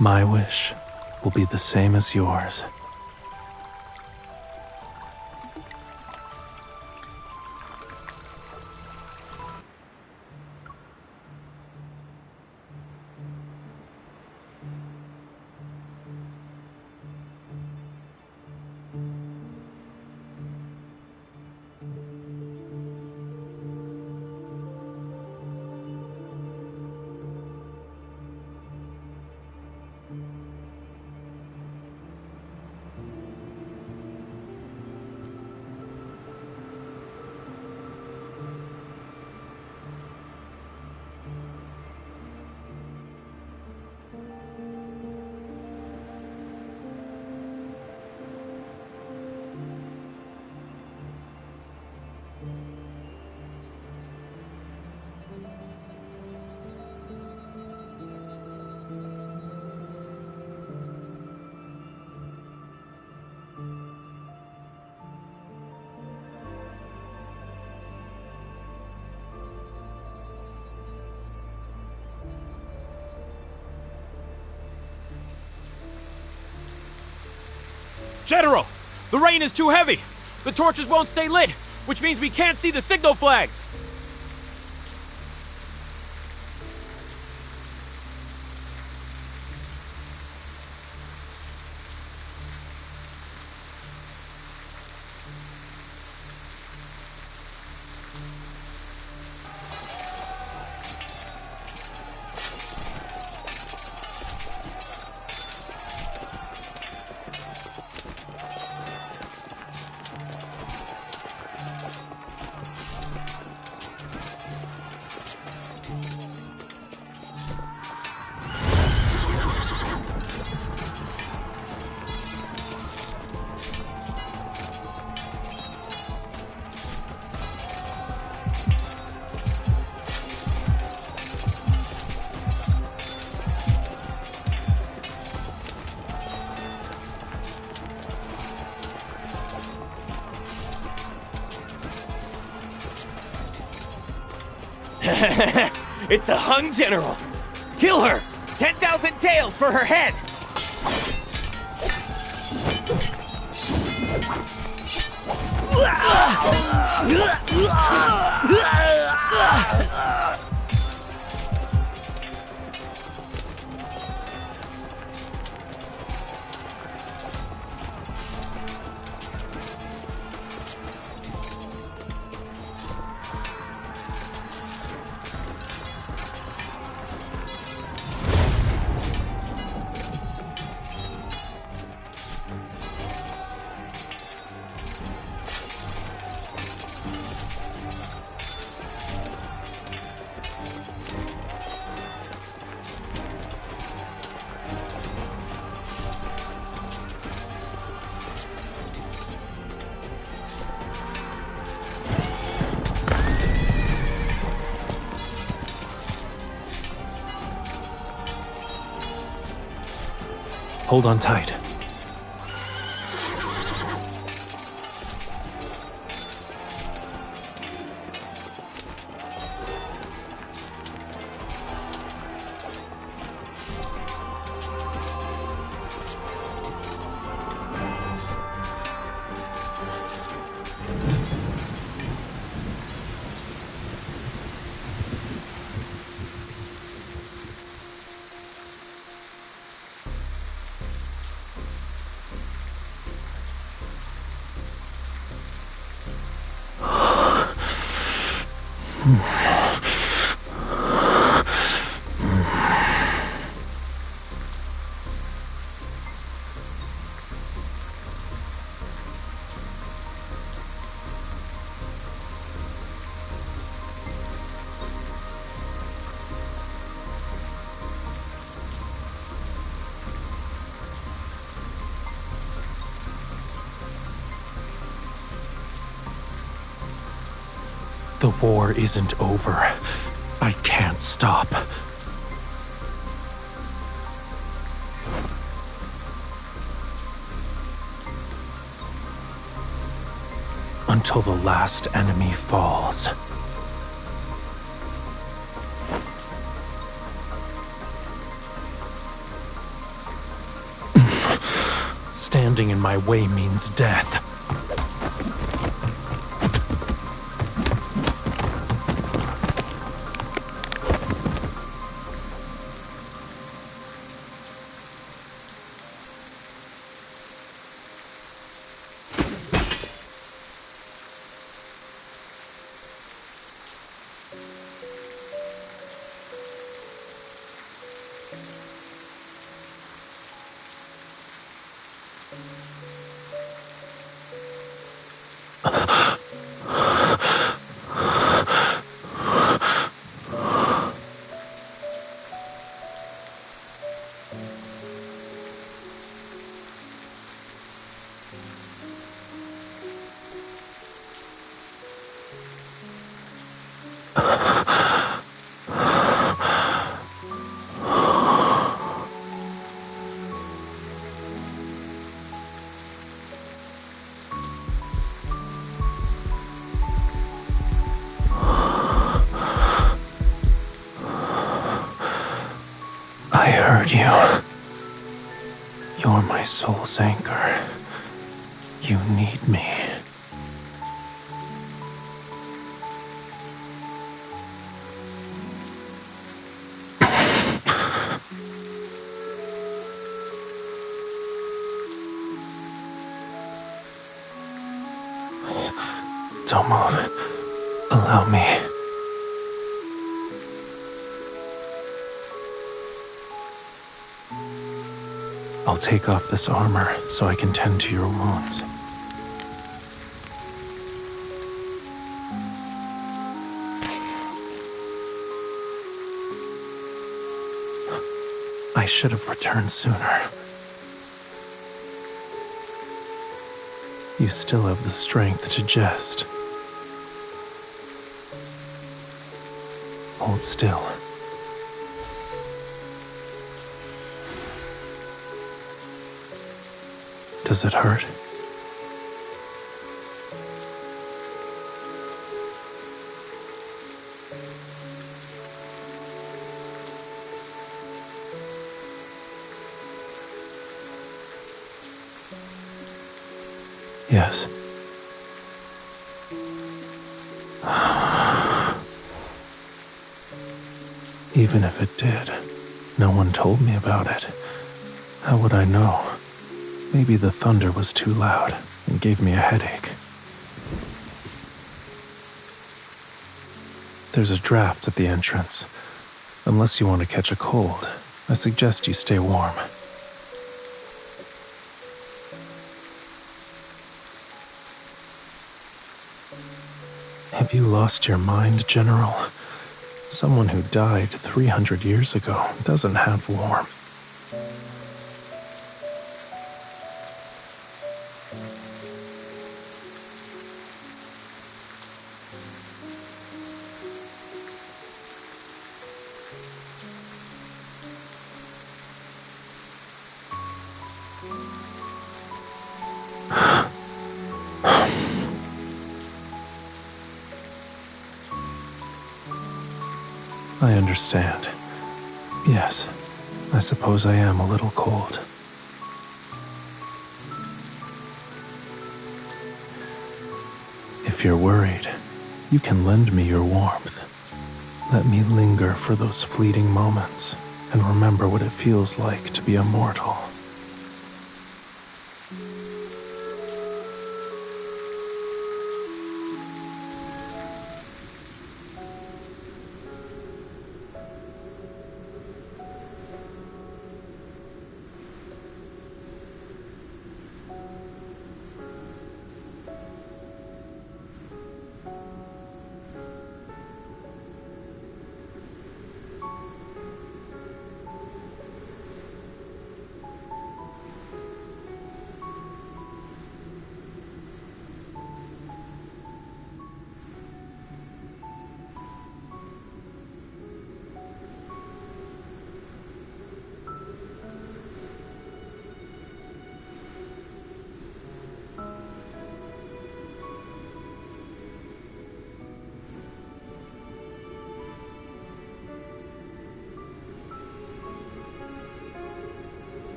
My wish will be the same as yours. General! The rain is too heavy! The torches won't stay lit, which means we can't see the signal flags! It's the Hung General! Kill her! 10,000 taels for her head! Hold on tight. The war isn't over. I can't stop. Until the last enemy falls. Standing in my way means death. I heard you. You're my soul's anchor. You need me. Don't move. Allow me. I'll take off this armor so I can tend to your wounds. I should have returned sooner. You still have the strength to jest. Hold still. Does it hurt? Yes. Even if it did, no one told me about it. How would I know? Maybe the thunder was too loud and gave me a headache. There's a draft at the entrance. Unless you want to catch a cold, I suggest you stay warm. Have you lost your mind, General? Someone who died 300 years ago doesn't have warmth. I understand. Yes, I suppose I am a little cold. If you're worried, you can lend me your warmth. Let me linger for those fleeting moments and remember what it feels like to be immortal.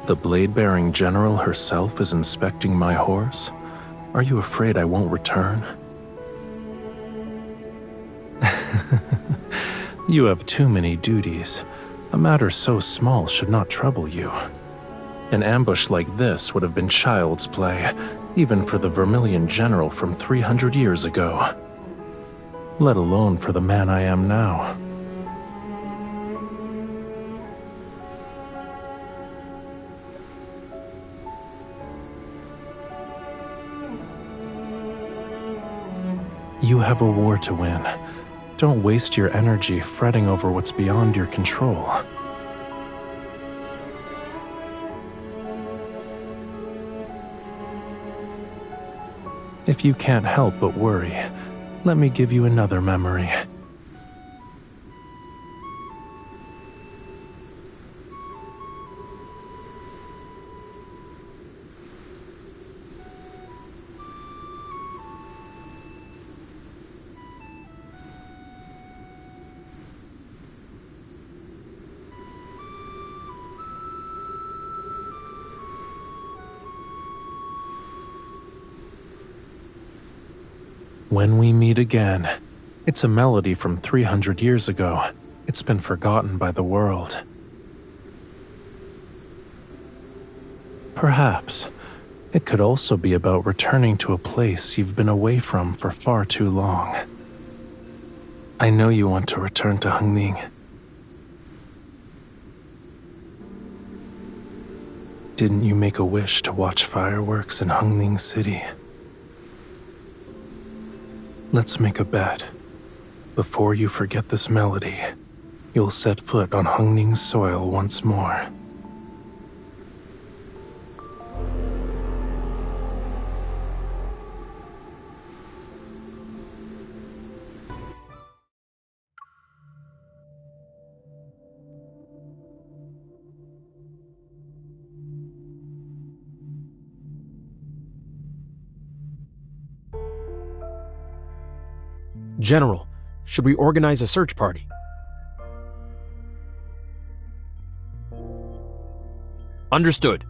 The blade-bearing general herself is inspecting my horse? Are you afraid I won't return? You have too many duties. A matter so small should not trouble you. An ambush like this would have been child's play, even for the Vermillion general from 300 years ago. Let alone for the man I am now. You have a war to win. Don't waste your energy fretting over what's beyond your control. If you can't help but worry, let me give you another memory. When we meet again, it's a melody from 300 years ago. It's been forgotten by the world. Perhaps it could also be about returning to a place you've been away from for far too long. I know you want to return to Hungning. Didn't you make a wish to watch fireworks in Hungning City? Let's make a bet. Before you forget this melody, you'll set foot on Hungning's soil once more. General, should we organize a search party? Understood.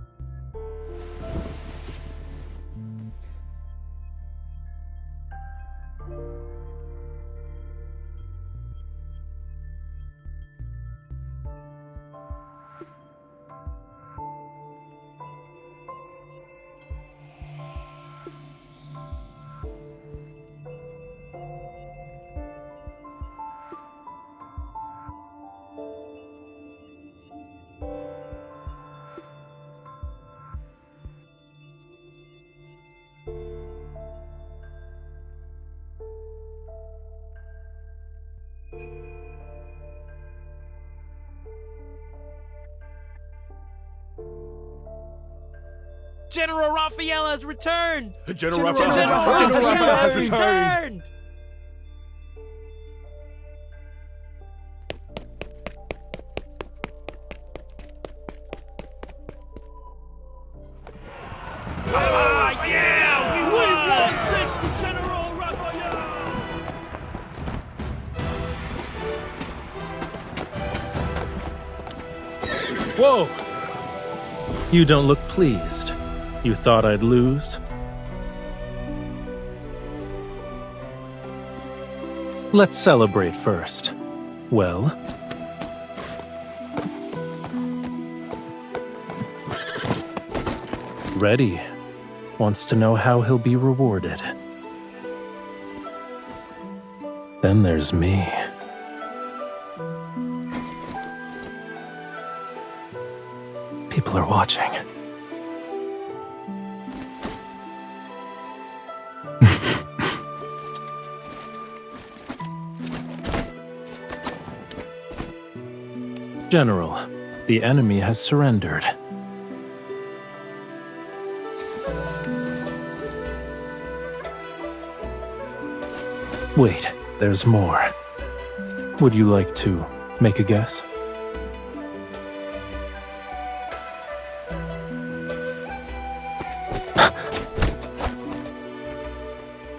General Rafayel has returned! General Rafayel has returned! Whoa! You don't look pleased. You thought I'd lose? Let's celebrate first. Well? Reddy wants to know how he'll be rewarded. Then there's me. People are watching. General, the enemy has surrendered. Wait, there's more. Would you like to make a guess?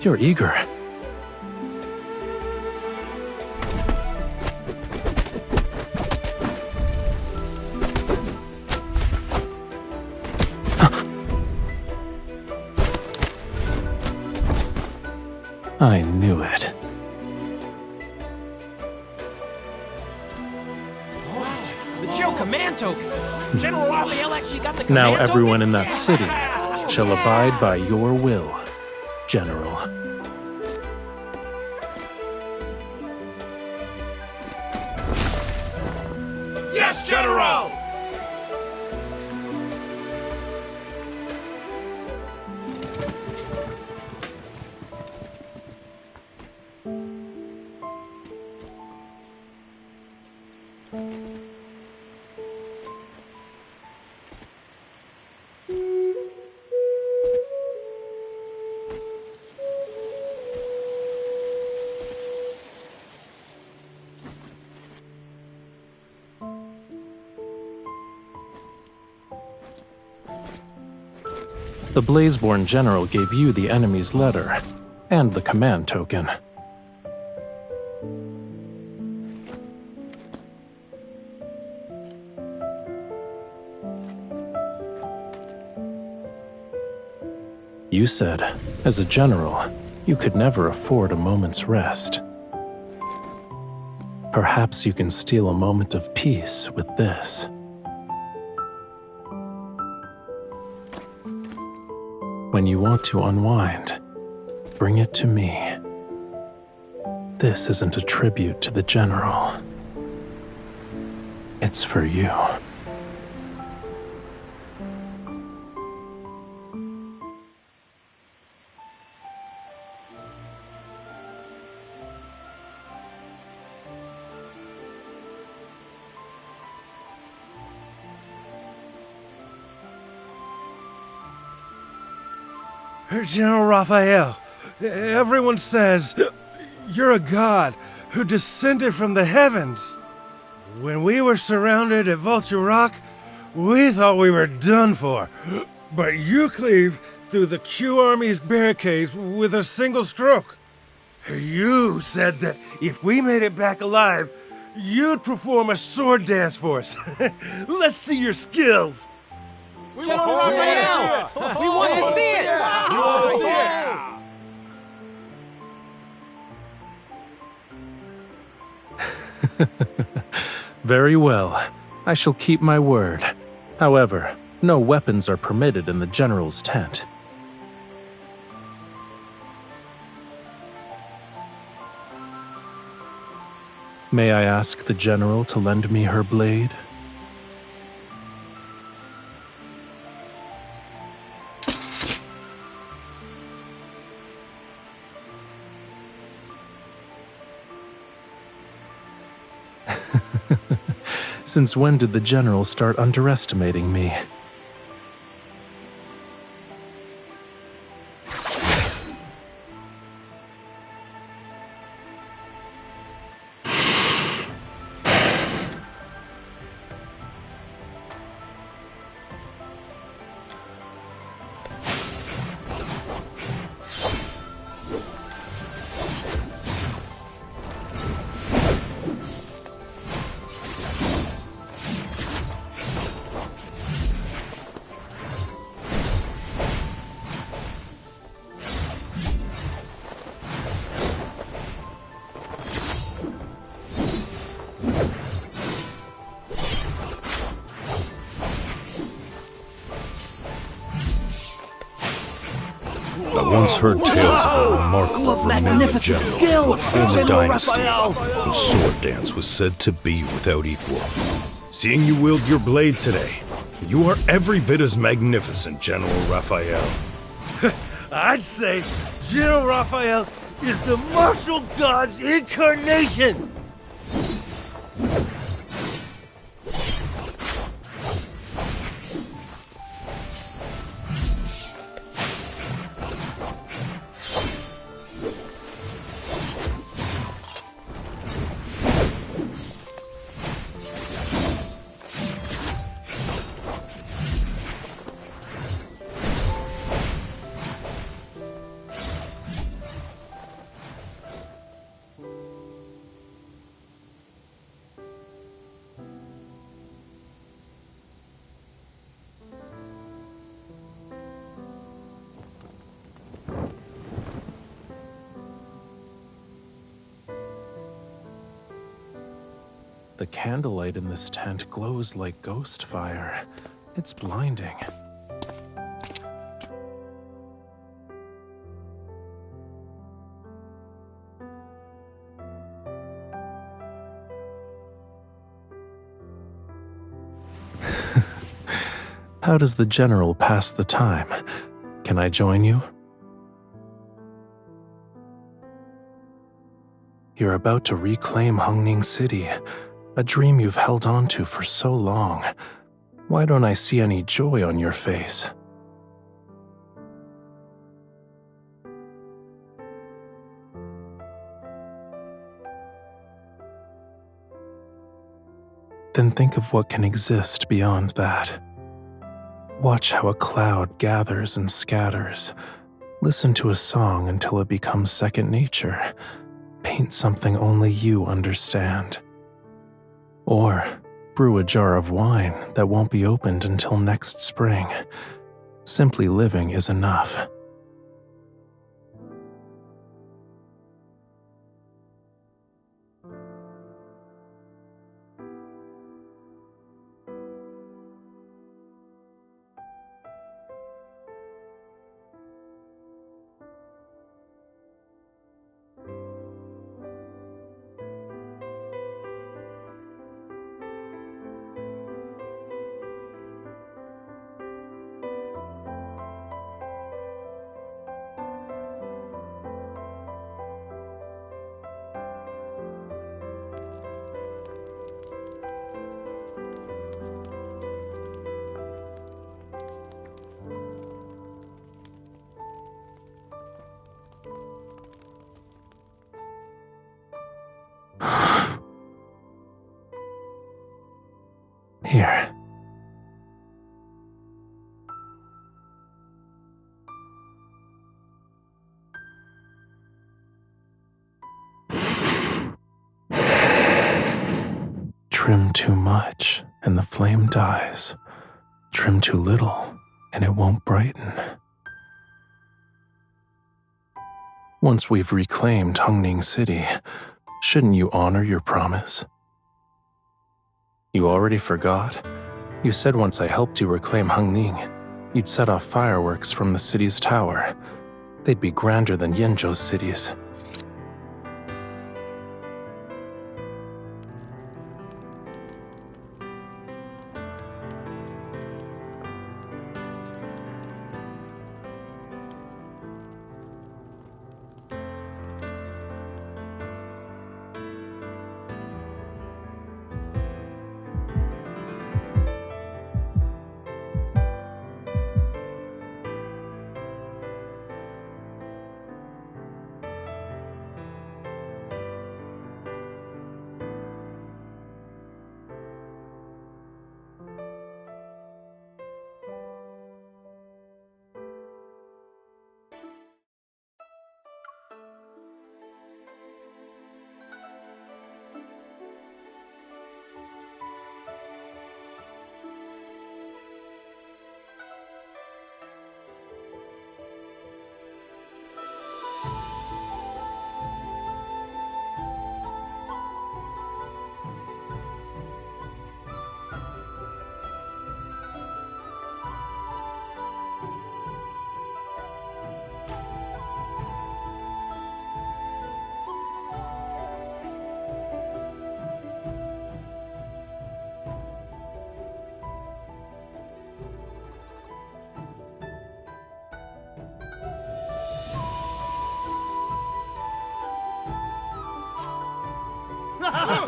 You're eager. I knew it. The Joe command token! General Rafayel actually got the command Now token? everyone in that city shall abide by your will, General. Yes, General! The Blazeborn General gave you the enemy's letter and the command token. You said, as a general, you could never afford a moment's rest. Perhaps you can steal a moment of peace with this. When you want to unwind, bring it to me. This isn't a tribute to the general. It's for you. General Raphael, everyone says you're a god who descended from the heavens. When we were surrounded at Vulture Rock, we thought we were done for. But you cleave through the Q Army's barricades with a single stroke. You said that if we made it back alive, you'd perform a sword dance for us. Let's see your skills. General Rafayel! We want to see it! We want to see it! Very well. I shall keep my word. However, no weapons are permitted in the general's tent. May I ask the general to lend me her blade? Since when did the general start underestimating me? I once heard tales of a remarkable Vermillion general of a former dynasty whose sword dance was said to be without equal. Seeing you wield your blade today, you are every bit as magnificent, General Rafayel. I'd say General Rafayel is the martial god's incarnation! The candlelight in this tent glows like ghost fire. It's blinding. How does the general pass the time? Can I join you? You're about to reclaim Hongning City, a dream you've held on to for so long. Why don't I see any joy on your face? Then think of what can exist beyond that. Watch how a cloud gathers and scatters. Listen to a song until it becomes second nature. Paint something only you understand. Or brew a jar of wine that won't be opened until next spring. Simply living is enough. Here. Trim too much, and the flame dies. Trim too little, and it won't brighten. Once we've reclaimed Hungning City, shouldn't you honor your promise? You already forgot? You said once I helped you reclaim Hungning, you'd set off fireworks from the city's tower. They'd be grander than Yenzhou's cities.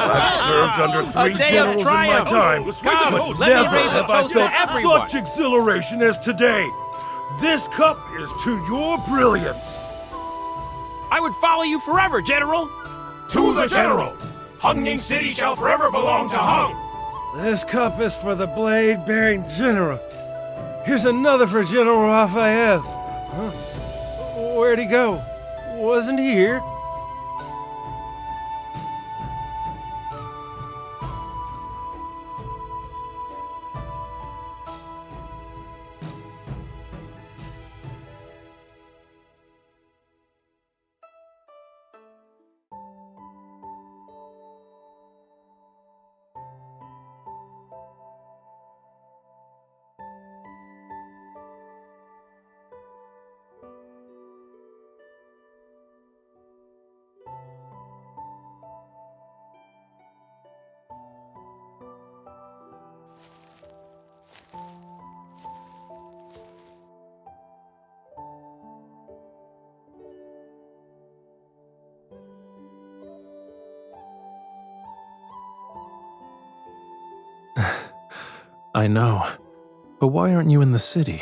I've served under 3 generals in my time, Come, but let me never raise a have I toast to felt everyone. such exhilaration as today. This cup is to your brilliance. I would follow you forever, General! To the General! Hungning City shall forever belong to Hung! This cup is for the blade-bearing general. Here's another for General Rafayel. Huh? Where'd he go? Wasn't he here? I know, but why aren't you in the city?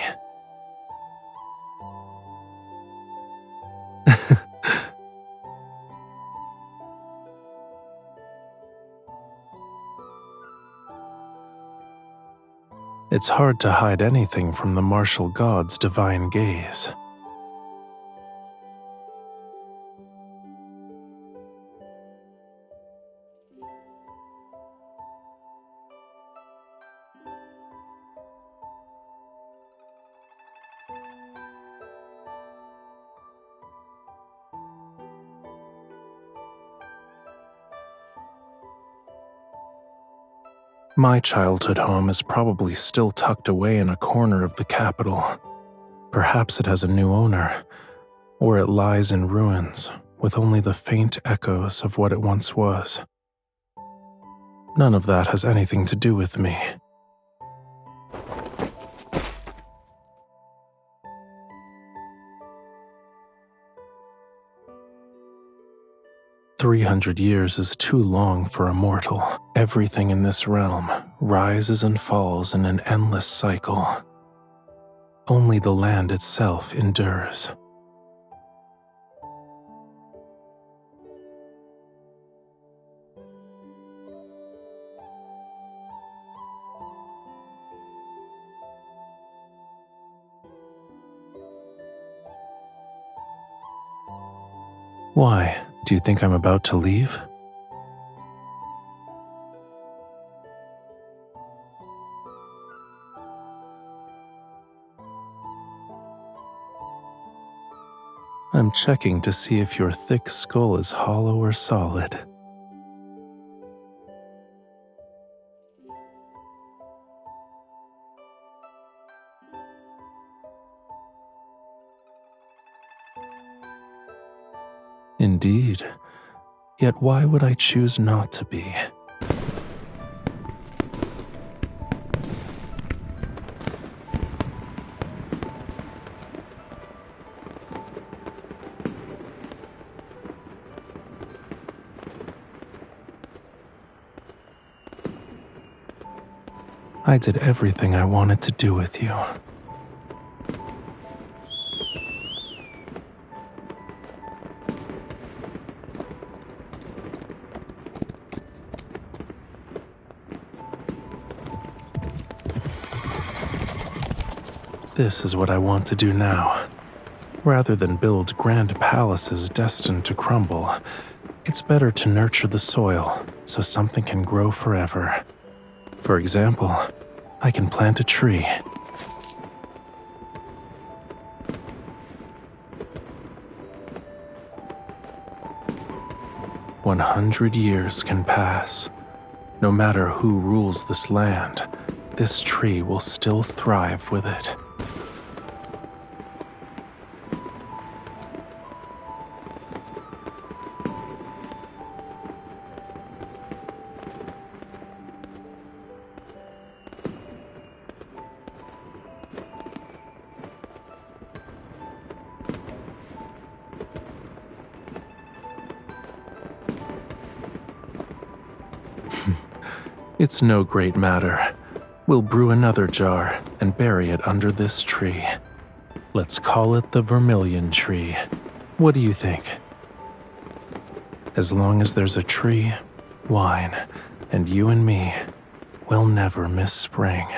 It's hard to hide anything from the martial god's divine gaze. My childhood home is probably still tucked away in a corner of the capital. Perhaps it has a new owner, or it lies in ruins with only the faint echoes of what it once was. None of that has anything to do with me. "300 years is too long for a mortal. Everything in this realm rises and falls in an endless cycle. Only the land itself endures." Why? Do you think I'm about to leave? I'm checking to see if your thick skull is hollow or solid. Indeed. Yet why would I choose not to be? I did everything I wanted to do with you. This is what I want to do now. Rather than build grand palaces destined to crumble, it's better to nurture the soil so something can grow forever. For example, I can plant a tree. "100 years can pass. No matter who rules this land, this tree will still thrive with it." It's no great matter. We'll brew another jar and bury it under this tree. Let's call it the Vermillion tree. What do you think? As long as there's a tree, wine, and you and me, we'll never miss spring.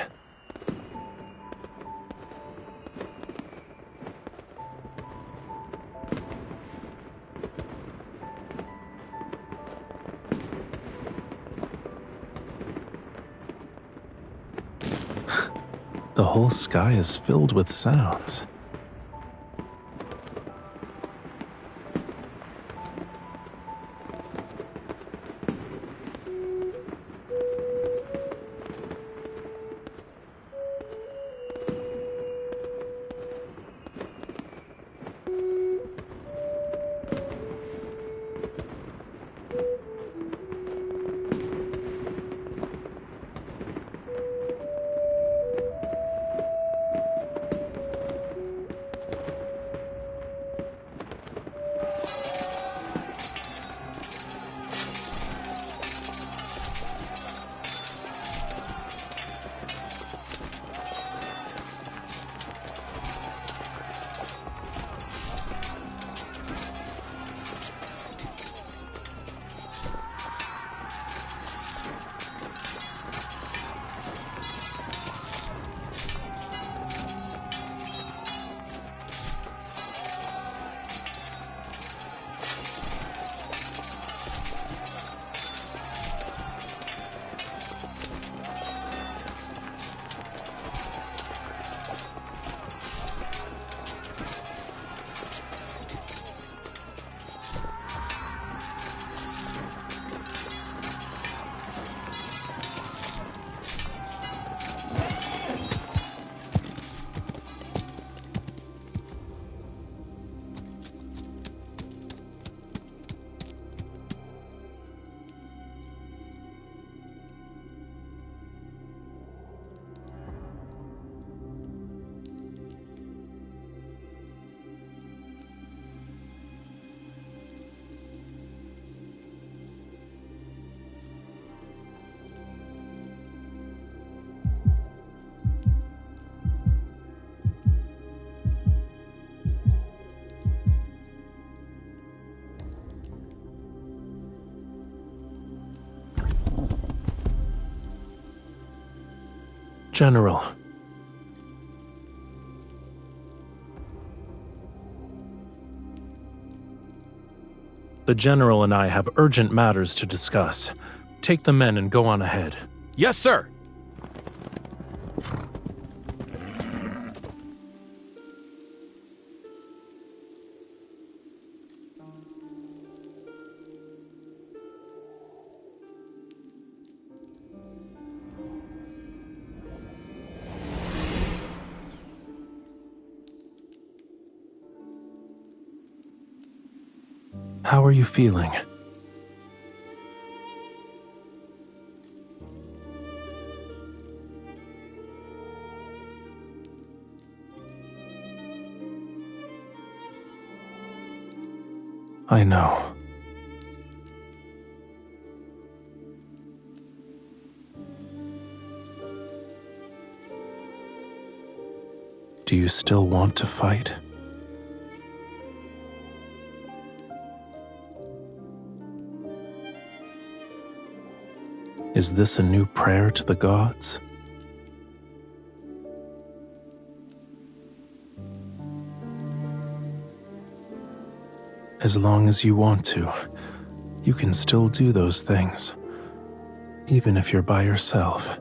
The whole sky is filled with sounds. General. The General and I have urgent matters to discuss. Take the men and go on ahead. Yes, sir! How are you feeling? I know. Do you still want to fight? Is this a new prayer to the gods? As long as you want to, you can still do those things, even if you're by yourself.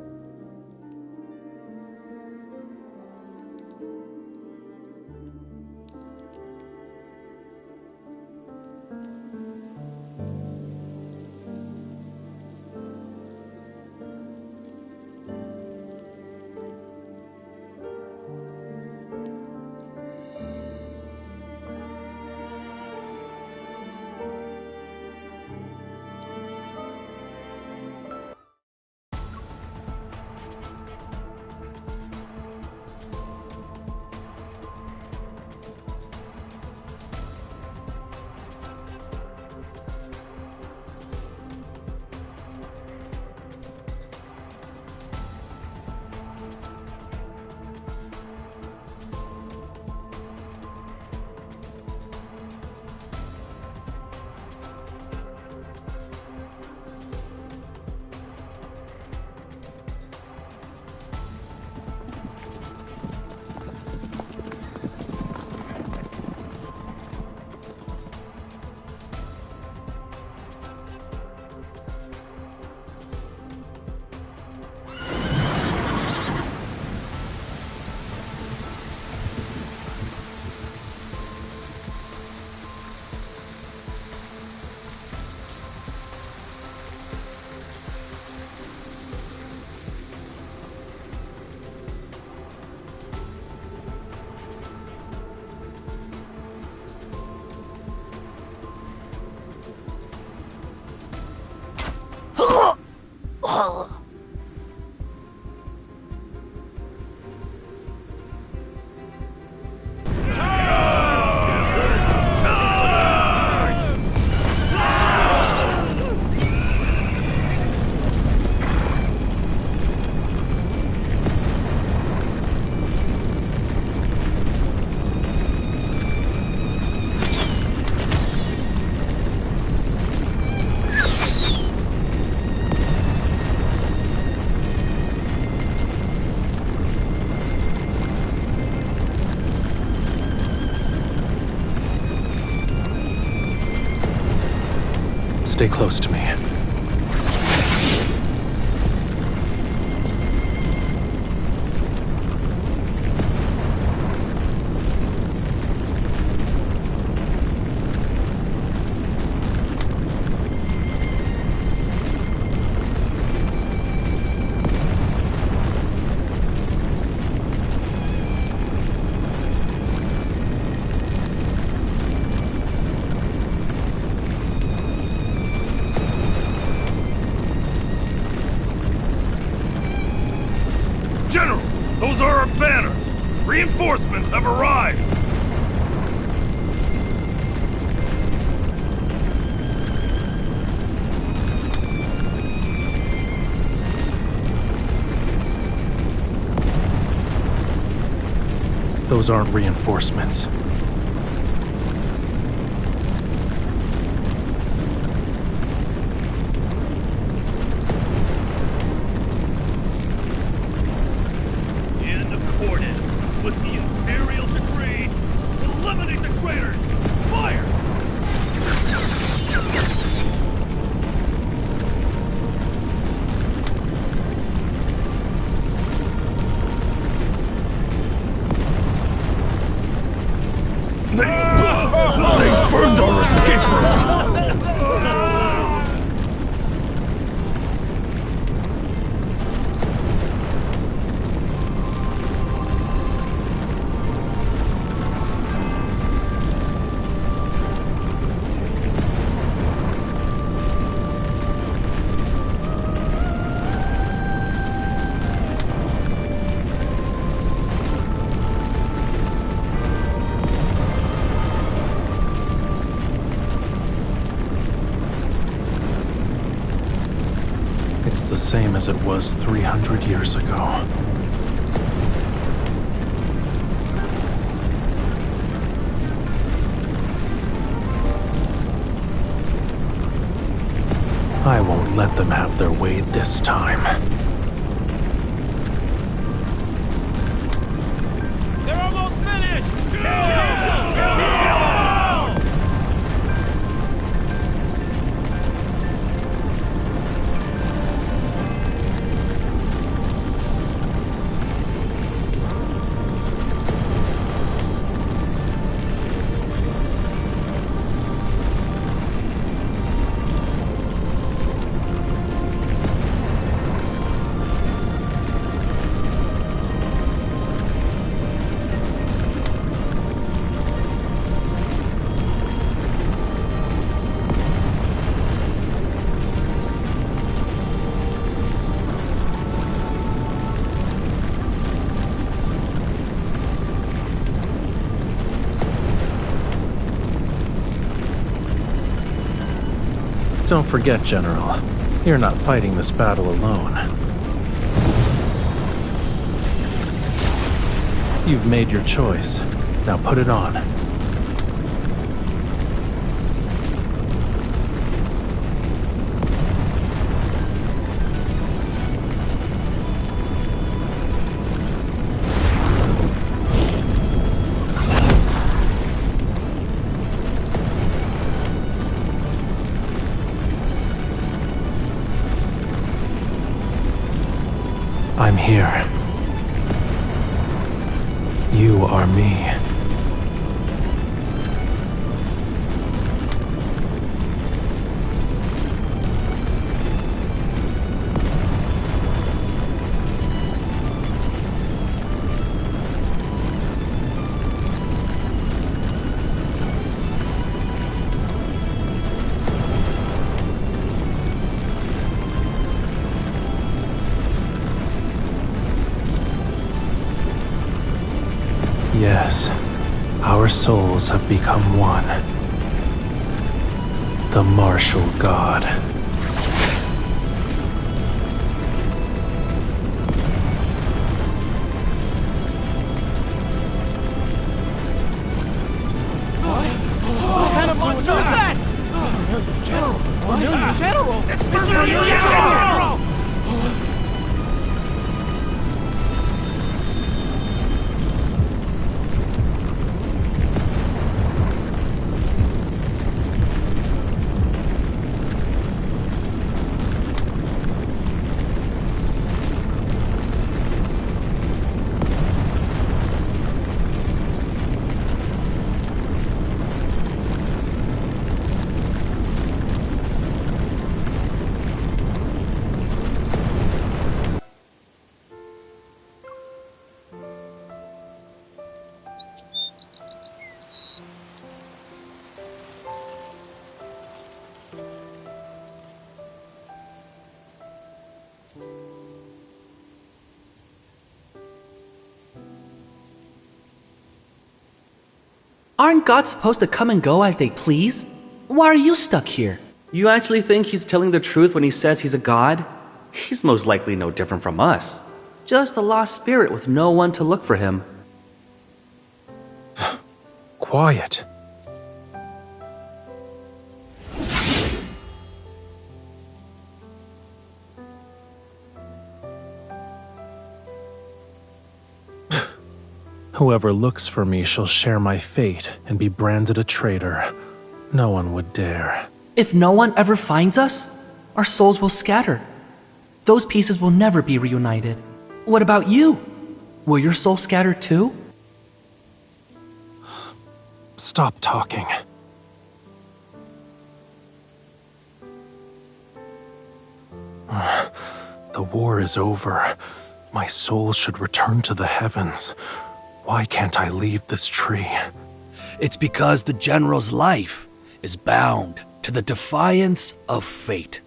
Stay close to me. General, those are our banners! Reinforcements have arrived! Those aren't reinforcements. In accordance with the Imperial decree, eliminate the traitors! Fire! It's the same as it was 300 years ago. I won't let them have their way this time. They're almost finished! Go! Don't forget, General, you're not fighting this battle alone. You've made your choice. Now put it on. I'm here. You are me. Yes, our souls have become one. The martial god. What kind of monster is that? Vermillion General! Vermillion General! It's Vermillion General! Aren't gods supposed to come and go as they please? Why are you stuck here? You actually think he's telling the truth when he says he's a god? He's most likely no different from us. Just a lost spirit with no one to look for him. Quiet. Whoever looks for me shall share my fate and be branded a traitor. No one would dare. If no one ever finds us, our souls will scatter. Those pieces will never be reunited. What about you? Will your soul scatter too? Stop talking. The war is over. My soul should return to the heavens. Why can't I leave this tree? It's because the General's life is bound to the defiance of fate.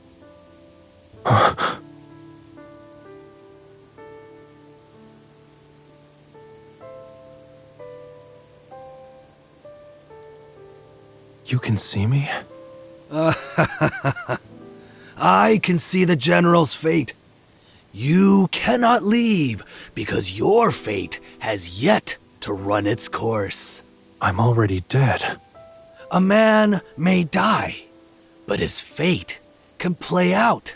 You can see me? I can see the general's fate. You cannot leave because your fate has yet to run its course. I'm already dead. A man may die, but his fate can play out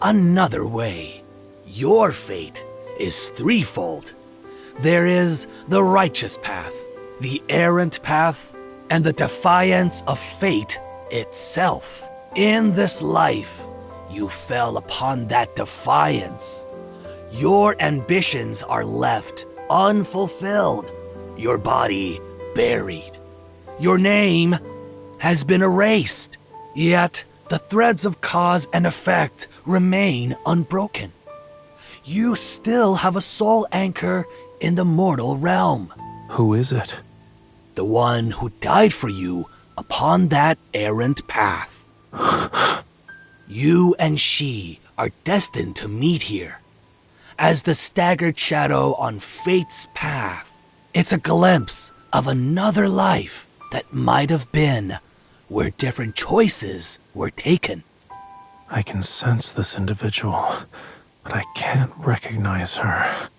another way. Your fate is threefold. There is the righteous path, the errant path, and the defiance of fate itself. In this life, you fell upon that defiance. Your ambitions are left unfulfilled, your body buried. Your name has been erased, yet the threads of cause and effect remain unbroken. You still have a soul anchor in the mortal realm. Who is it? The one who died for you upon that errant path. You and she are destined to meet here. As the staggered shadow on fate's path, it's a glimpse of another life that might have been, where different choices were taken. I can sense this individual, but I can't recognize her.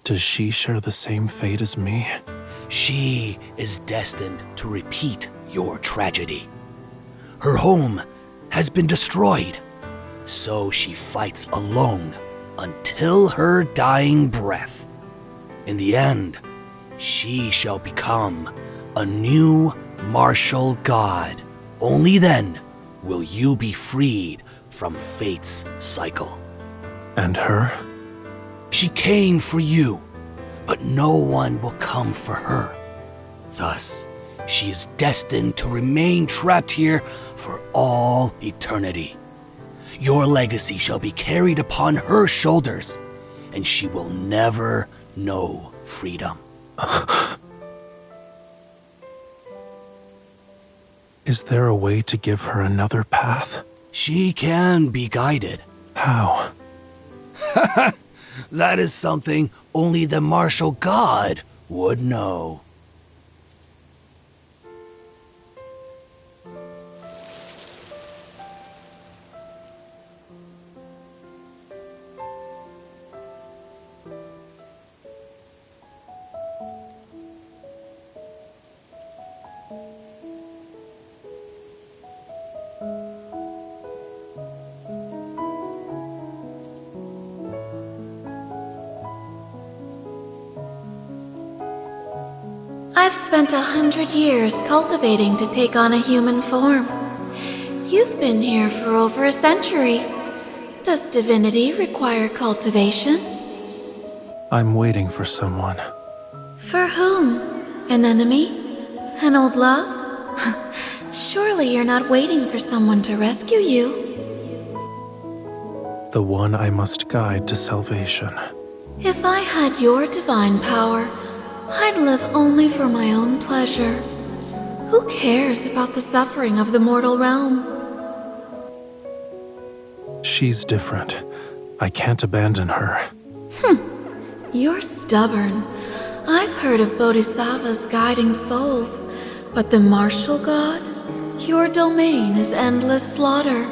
Does she share the same fate as me? She is destined to repeat your tragedy. Her home has been destroyed, so she fights alone until her dying breath. In the end, she shall become a new martial god. Only then will you be freed from fate's cycle. And her? She came for you, but no one will come for her. Thus, she is destined to remain trapped here for all eternity. Your legacy shall be carried upon her shoulders, and she will never know freedom. Is there a way to give her another path? She can be guided. How? That is something only the martial god would know. I've spent 100 years cultivating to take on a human form. You've been here for over a century. Does divinity require cultivation? I'm waiting for someone. For whom? An enemy? An old love? Surely you're not waiting for someone to rescue you. The one I must guide to salvation. If I had your divine power, I'd live only for my own pleasure. Who cares about the suffering of the mortal realm? She's different. I can't abandon her. You're stubborn. I've heard of bodhisattvas guiding souls, but the martial god? Your domain is endless slaughter.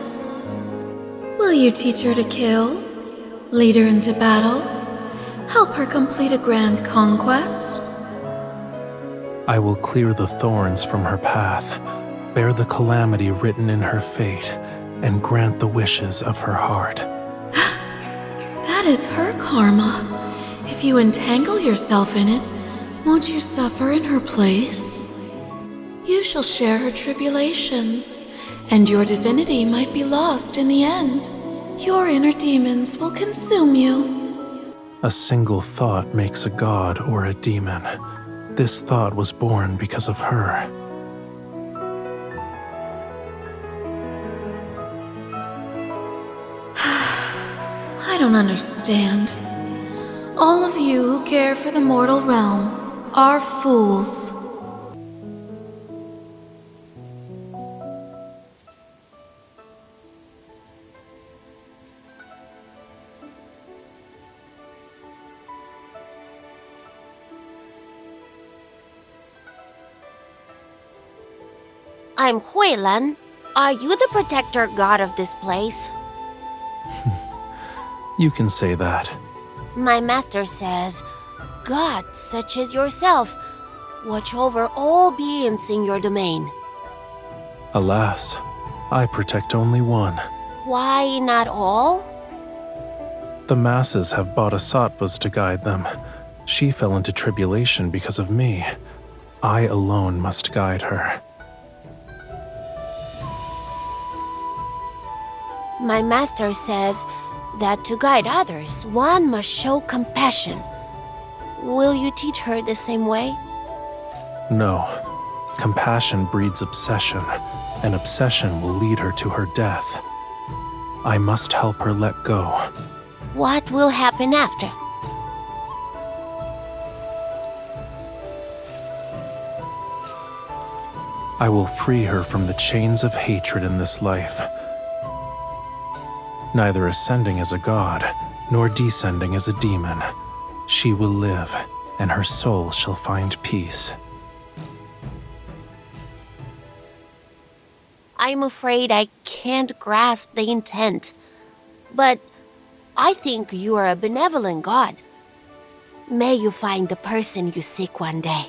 Will you teach her to kill? Lead her into battle? Help her complete a grand conquest? I will clear the thorns from her path, bear the calamity written in her fate, and grant the wishes of her heart. That is her karma. If you entangle yourself in it, won't you suffer in her place? You shall share her tribulations, and your divinity might be lost in the end. Your inner demons will consume you. A single thought makes a god or a demon. This thought was born because of her. I don't understand. All of you who care for the mortal realm are fools. I'm Huilan. Are you the protector god of this place? You can say that. My master says, gods such as yourself watch over all beings in your domain. Alas, I protect only one. Why not all? The masses have bodhisattvas to guide them. She fell into tribulation because of me. I alone must guide her. My master says that to guide others, one must show compassion. Will you teach her the same way? No. Compassion breeds obsession, and obsession will lead her to her death. I must help her let go. What will happen after? I will free her from the chains of hatred in this life. Neither ascending as a god, nor descending as a demon, she will live, and her soul shall find peace. I'm afraid I can't grasp the intent, but I think you are a benevolent god. May you find the person you seek one day.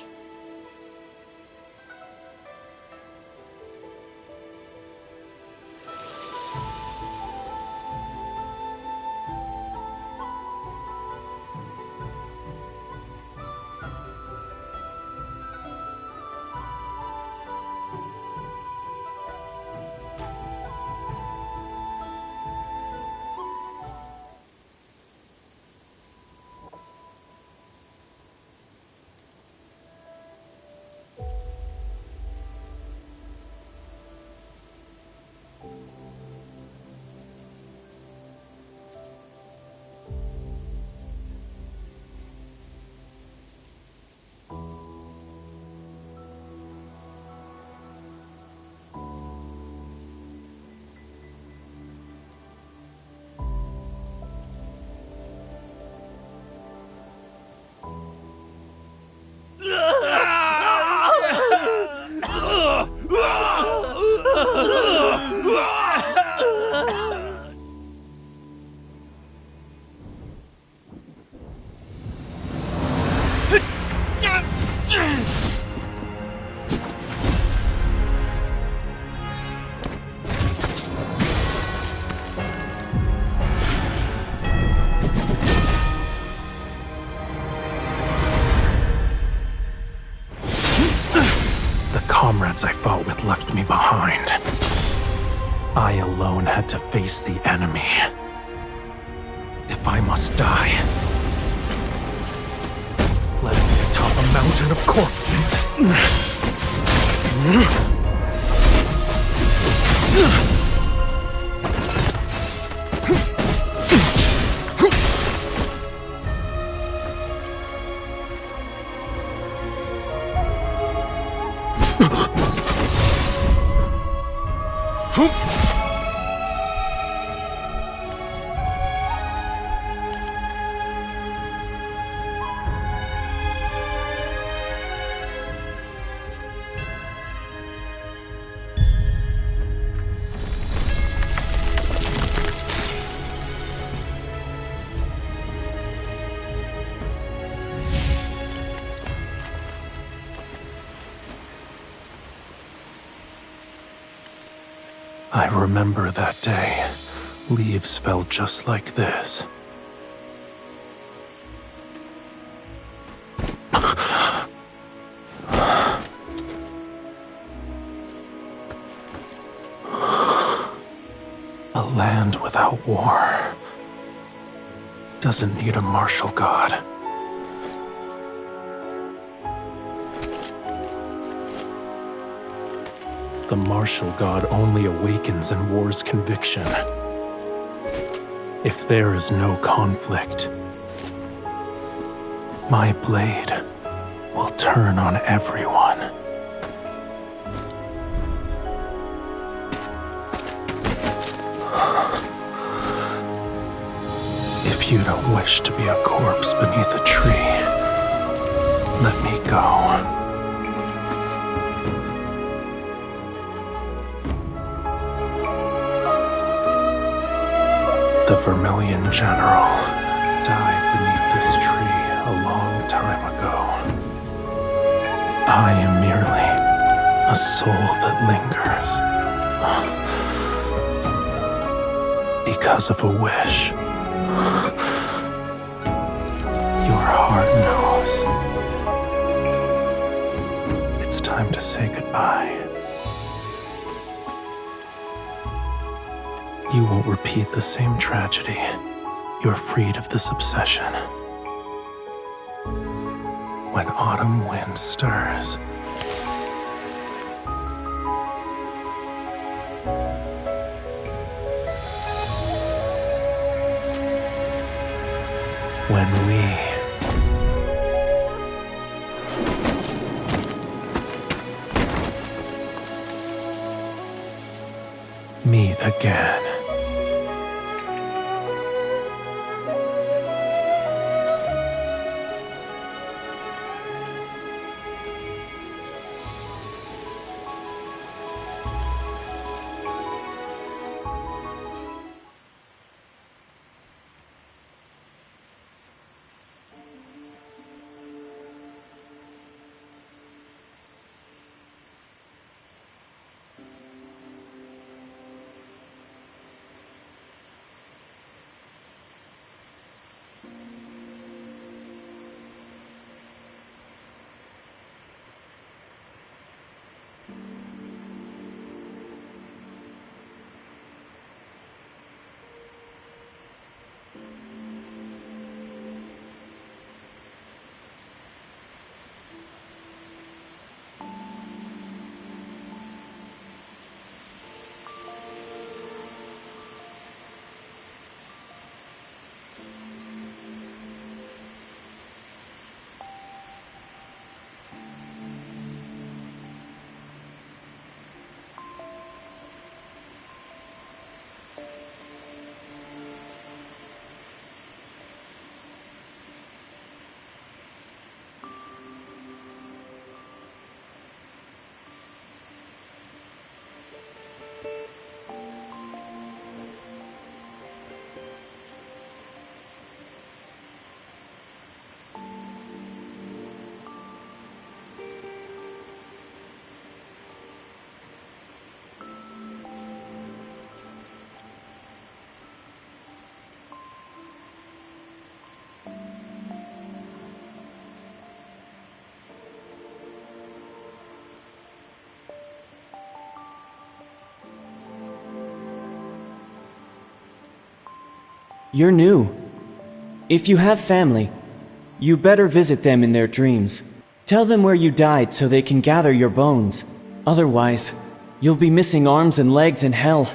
Comrades I fought with left me behind. I alone had to face the enemy. If I must die, let it be atop a mountain of corpses. I remember that day. Leaves fell just like this. A land without war doesn't need a martial god. The martial god only awakens in war's conviction. If there is no conflict, my blade will turn on everyone. If you don't wish to be a corpse beneath a tree, let me go. The Vermillion general died beneath this tree a long time ago. I am merely a soul that lingers. Because of a wish. Your heart knows. It's time to say goodbye. You won't repeat the same tragedy. You're freed of this obsession. When autumn wind stirs, when we meet again. You're new. If you have family, you better visit them in their dreams. Tell them where you died so they can gather your bones. Otherwise, you'll be missing arms and legs in hell.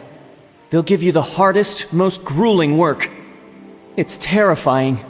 They'll give you the hardest, most grueling work. It's terrifying.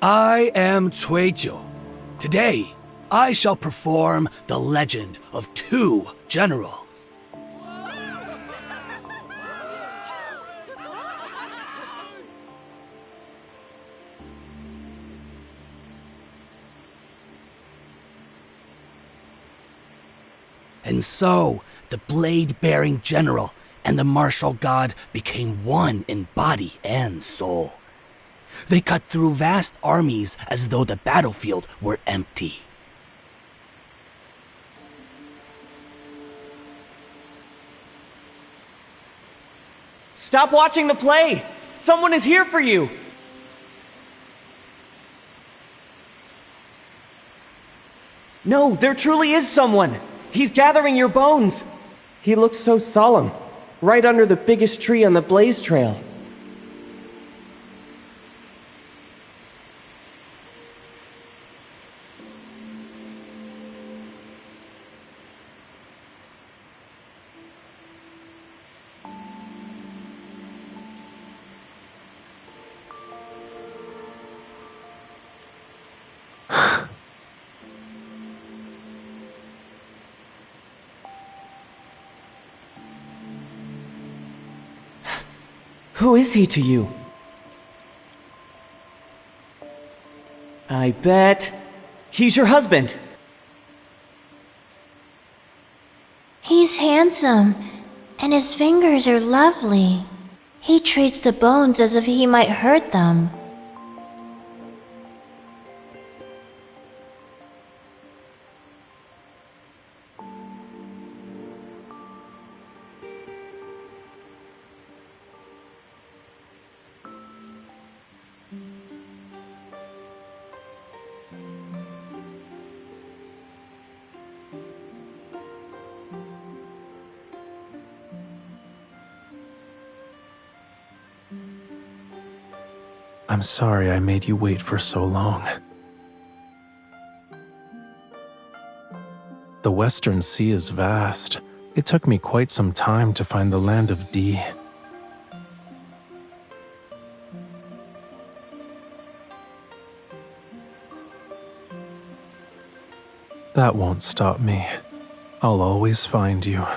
I am Cuejo. Today, I shall perform the legend of two generals. And so, the blade-bearing general and the martial god became one in body and soul. They cut through vast armies as though the battlefield were empty. Stop watching the play! Someone is here for you! No, there truly is someone! He's gathering your bones! He looks so solemn, right under the biggest tree on the Blaze Trail. Who is he to you? I bet he's your husband. He's handsome, and his fingers are lovely. He treats the bones as if he might hurt them. I'm sorry I made you wait for so long. The Western Sea is vast. It took me quite some time to find the land of D. That won't stop me. I'll always find you.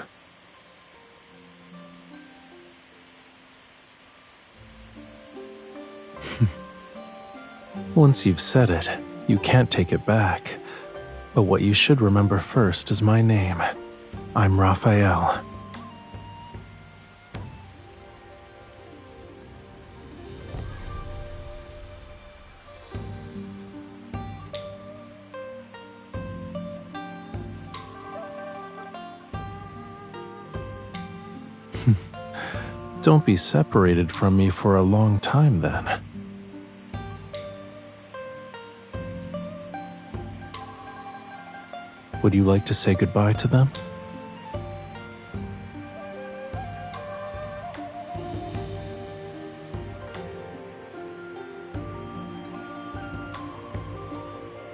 Once you've said it, you can't take it back. But what you should remember first is my name. I'm Rafayel. Don't be separated from me for a long time then. Would you like to say goodbye to them?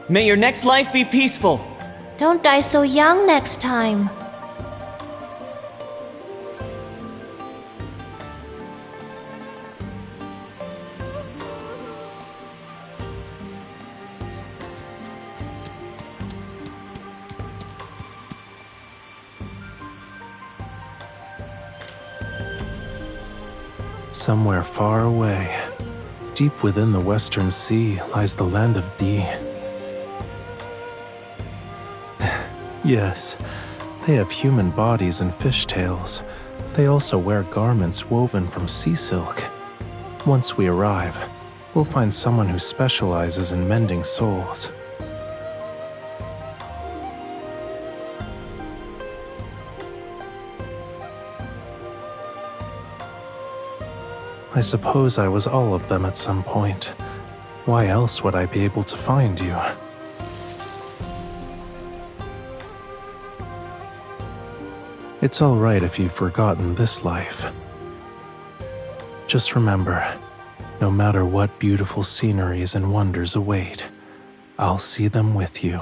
May your next life be peaceful. Don't die so young next time. Somewhere far away, deep within the Western Sea, lies the land of D. Yes, they have human bodies and fishtails. They also wear garments woven from sea silk. Once we arrive, we'll find someone who specializes in mending souls. I suppose I was all of them at some point. Why else would I be able to find you? It's all right if you've forgotten this life. Just remember, no matter what beautiful sceneries and wonders await, I'll see them with you.